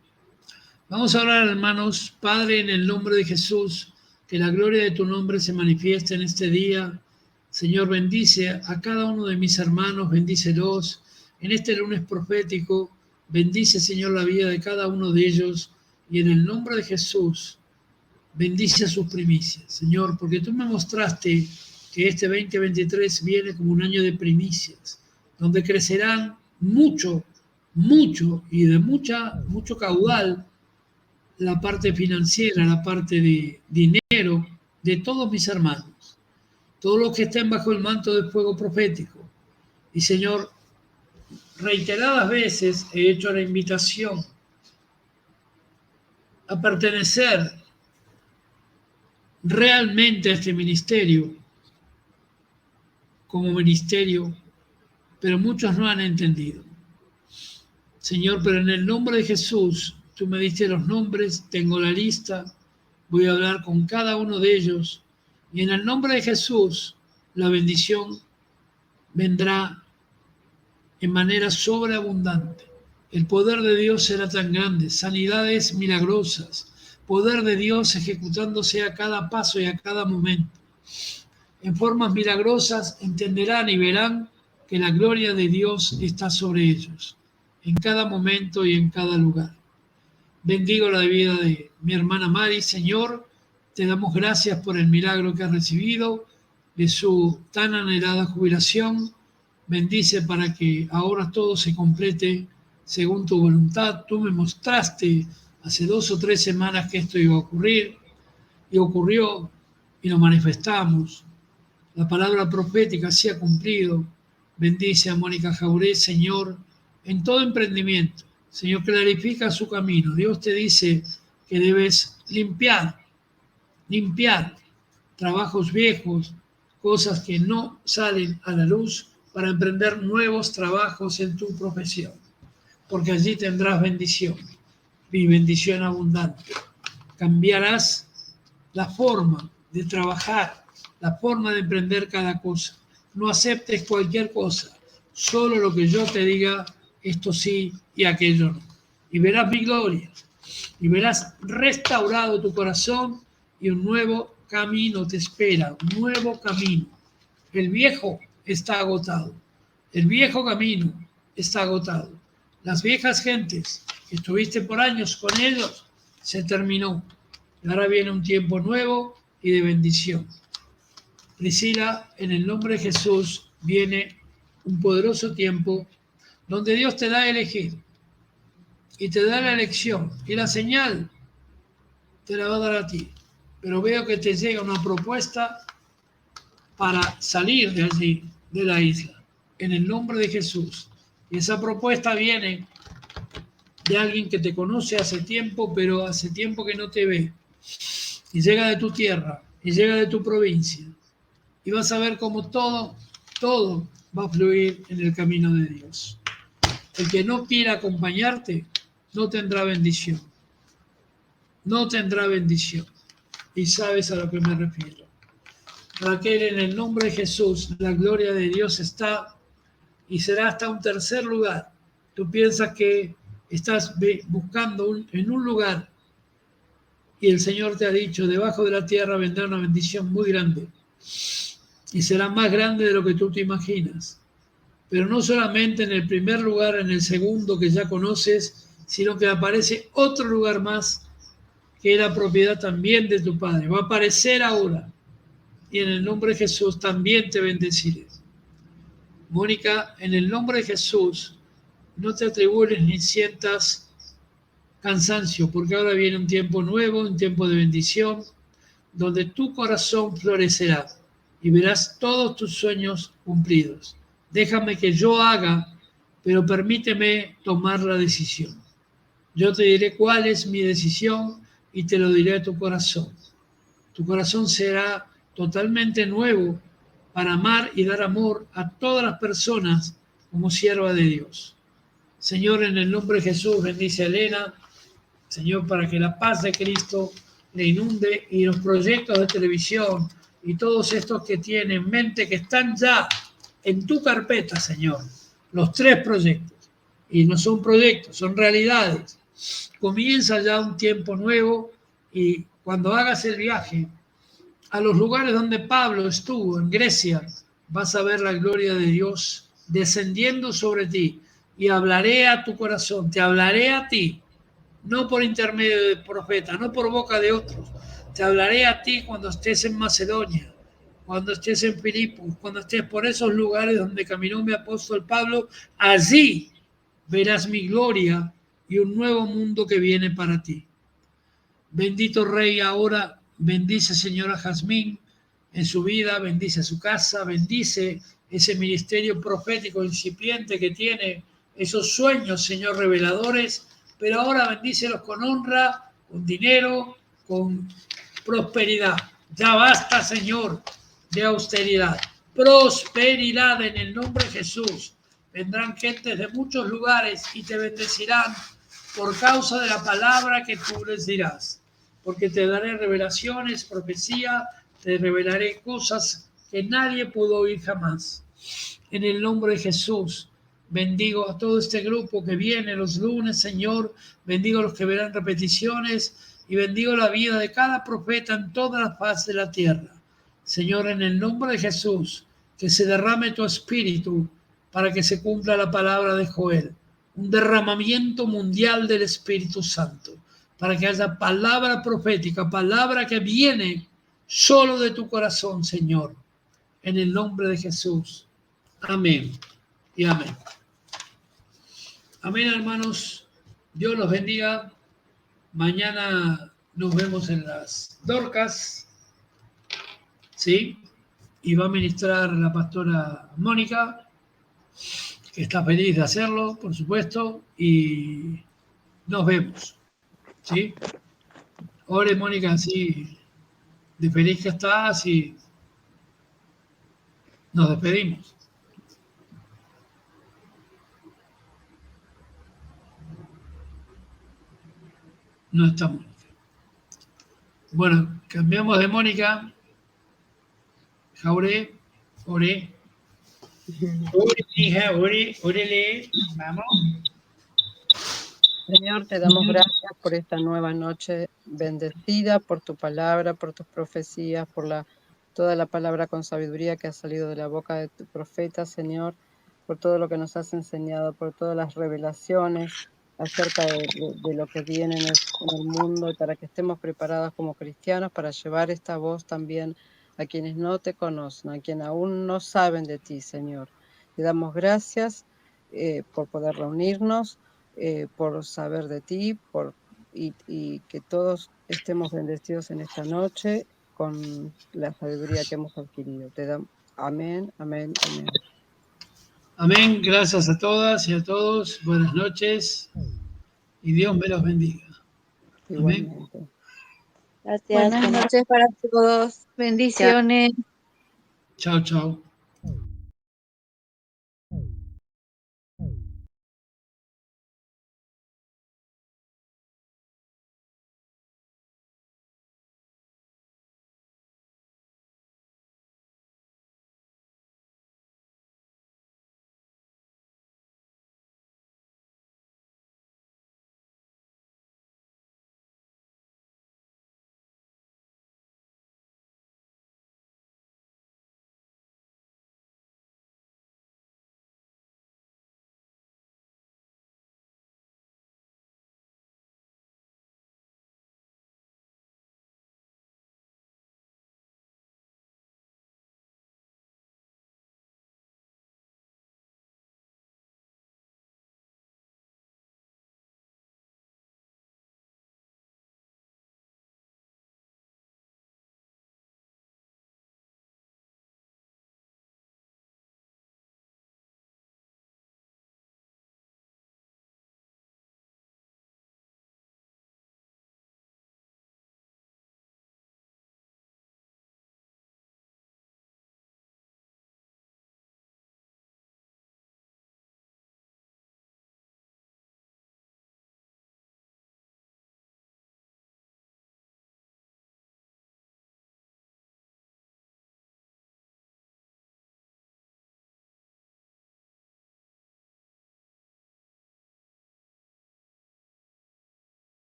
Vamos a orar, hermanos. Padre, en el nombre de Jesús, que la gloria de tu nombre se manifieste en este día. Señor, bendice a cada uno de mis hermanos, bendícelos en este lunes profético. Bendice, Señor, la vida de cada uno de ellos y en el nombre de Jesús, bendice a sus primicias, Señor, porque tú me mostraste que este 2023 viene como un año de primicias, donde crecerán mucho y de mucho caudal la parte financiera, la parte de dinero de todos mis hermanos, todos los que estén bajo el manto del fuego profético. Y Señor, reiteradas veces he hecho la invitación a pertenecer realmente a este ministerio como ministerio, pero muchos no han entendido. Señor, pero en el nombre de Jesús, tú me diste los nombres, tengo la lista, voy a hablar con cada uno de ellos y en el nombre de Jesús la bendición vendrá en manera sobreabundante. El poder de Dios será tan grande, sanidades milagrosas, poder de Dios ejecutándose a cada paso y a cada momento. En formas milagrosas entenderán y verán que la gloria de Dios está sobre ellos, en cada momento y en cada lugar. Bendigo la vida de mi hermana Mari, Señor, te damos gracias por el milagro que ha recibido, de su tan anhelada jubilación. Bendice para que ahora todo se complete según tu voluntad. Tú me mostraste hace 2 o 3 semanas que esto iba a ocurrir y ocurrió y lo manifestamos. La palabra profética se ha cumplido. Bendice a Mónica Jauré, Señor, en todo emprendimiento. Señor, clarifica su camino. Dios te dice que debes limpiar trabajos viejos, cosas que no salen a la luz, para emprender nuevos trabajos en tu profesión, porque allí tendrás bendición y bendición abundante. Cambiarás la forma de trabajar, la forma de emprender cada cosa. No aceptes cualquier cosa, solo lo que yo te diga, esto sí y aquello no. Y verás mi gloria, y verás restaurado tu corazón y un nuevo camino te espera, un nuevo camino. El viejo está agotado. El viejo camino está agotado. Las viejas gentes que estuviste por años con ellos, se terminó. Y ahora viene un tiempo nuevo y de bendición. Priscila, en el nombre de Jesús, viene un poderoso tiempo donde Dios te da a elegir y te da la elección y la señal te la va a dar a ti. Pero veo que te llega una propuesta para salir de allí, de la isla, en el nombre de Jesús. Y esa propuesta viene de alguien que te conoce hace tiempo, pero hace tiempo que no te ve. Y llega de tu tierra, y llega de tu provincia. Y vas a ver cómo todo va a fluir en el camino de Dios. El que no quiera acompañarte, no tendrá bendición. No tendrá bendición. Y sabes a lo que me refiero. Raquel, en el nombre de Jesús, la gloria de Dios está y será hasta un tercer lugar. Tú piensas que estás buscando en un lugar y el Señor te ha dicho, debajo de la tierra vendrá una bendición muy grande y será más grande de lo que tú te imaginas. Pero no solamente en el primer lugar, en el segundo que ya conoces, sino que aparece otro lugar más que era propiedad también de tu Padre. Va a aparecer ahora. Y en el nombre de Jesús también te bendeciré. Mónica, en el nombre de Jesús, no te atribuyes ni sientas cansancio, porque ahora viene un tiempo nuevo, un tiempo de bendición, donde tu corazón florecerá y verás todos tus sueños cumplidos. Déjame que yo haga, pero permíteme tomar la decisión. Yo te diré cuál es mi decisión y te lo diré a tu corazón. Tu corazón será totalmente nuevo para amar y dar amor a todas las personas como sierva de Dios. Señor, en el nombre de Jesús, bendice a Elena, Señor, para que la paz de Cristo le inunde y los proyectos de televisión y todos estos que tiene en mente, que están ya en tu carpeta, Señor, los 3 proyectos. Y no son proyectos, son realidades. Comienza ya un tiempo nuevo y cuando hagas el viaje a los lugares donde Pablo estuvo, en Grecia, vas a ver la gloria de Dios descendiendo sobre ti y hablaré a tu corazón, te hablaré a ti, no por intermedio de profeta, no por boca de otros, te hablaré a ti cuando estés en Macedonia, cuando estés en Filipos, cuando estés por esos lugares donde caminó mi apóstol Pablo, allí verás mi gloria y un nuevo mundo que viene para ti. Bendito Rey, ahora bendice, Señora Jazmín, en su vida, bendice a su casa, bendice ese ministerio profético incipiente que tiene, esos sueños, Señor, reveladores, pero ahora bendícelos con honra, con dinero, con prosperidad. Ya basta, Señor, de austeridad. Prosperidad en el nombre de Jesús. Vendrán gentes de muchos lugares y te bendecirán por causa de la palabra que tú les dirás. Porque te daré revelaciones, profecía, te revelaré cosas que nadie pudo oír jamás. En el nombre de Jesús, bendigo a todo este grupo que viene los lunes, Señor. Bendigo a los que verán repeticiones y bendigo la vida de cada profeta en toda la faz de la tierra. Señor, en el nombre de Jesús, que se derrame tu espíritu para que se cumpla la palabra de Joel. Un derramamiento mundial del Espíritu Santo, para que haya palabra profética, palabra que viene solo de tu corazón, Señor. En el nombre de Jesús. Amén y amén. Amén, hermanos. Dios los bendiga. Mañana nos vemos en las Dorcas, ¿sí? Y va a ministrar la pastora Mónica, que está feliz de hacerlo, por supuesto, y nos vemos, ¿sí? Ore, Mónica, así de feliz que estás y nos despedimos. No está Mónica. Bueno, cambiamos de Mónica. Jaure, ore. Ore, hija, órele, vamos. Señor, te damos gracias por esta nueva noche bendecida, por tu palabra, por tus profecías, por toda la palabra con sabiduría que ha salido de la boca de tu profeta, Señor, por todo lo que nos has enseñado, por todas las revelaciones acerca de lo que viene en el mundo y para que estemos preparados como cristianos para llevar esta voz también a quienes no te conocen, a quienes aún no saben de ti, Señor. Te damos gracias por poder reunirnos. Por saber de ti, y que todos estemos bendecidos en esta noche con la sabiduría que hemos adquirido. Te damos amén, amén, amén. Amén, gracias a todas y a todos. Buenas noches y Dios me los bendiga. Amén. Igualmente. Gracias. Buenas noches para todos. Bendiciones. Chao, chao.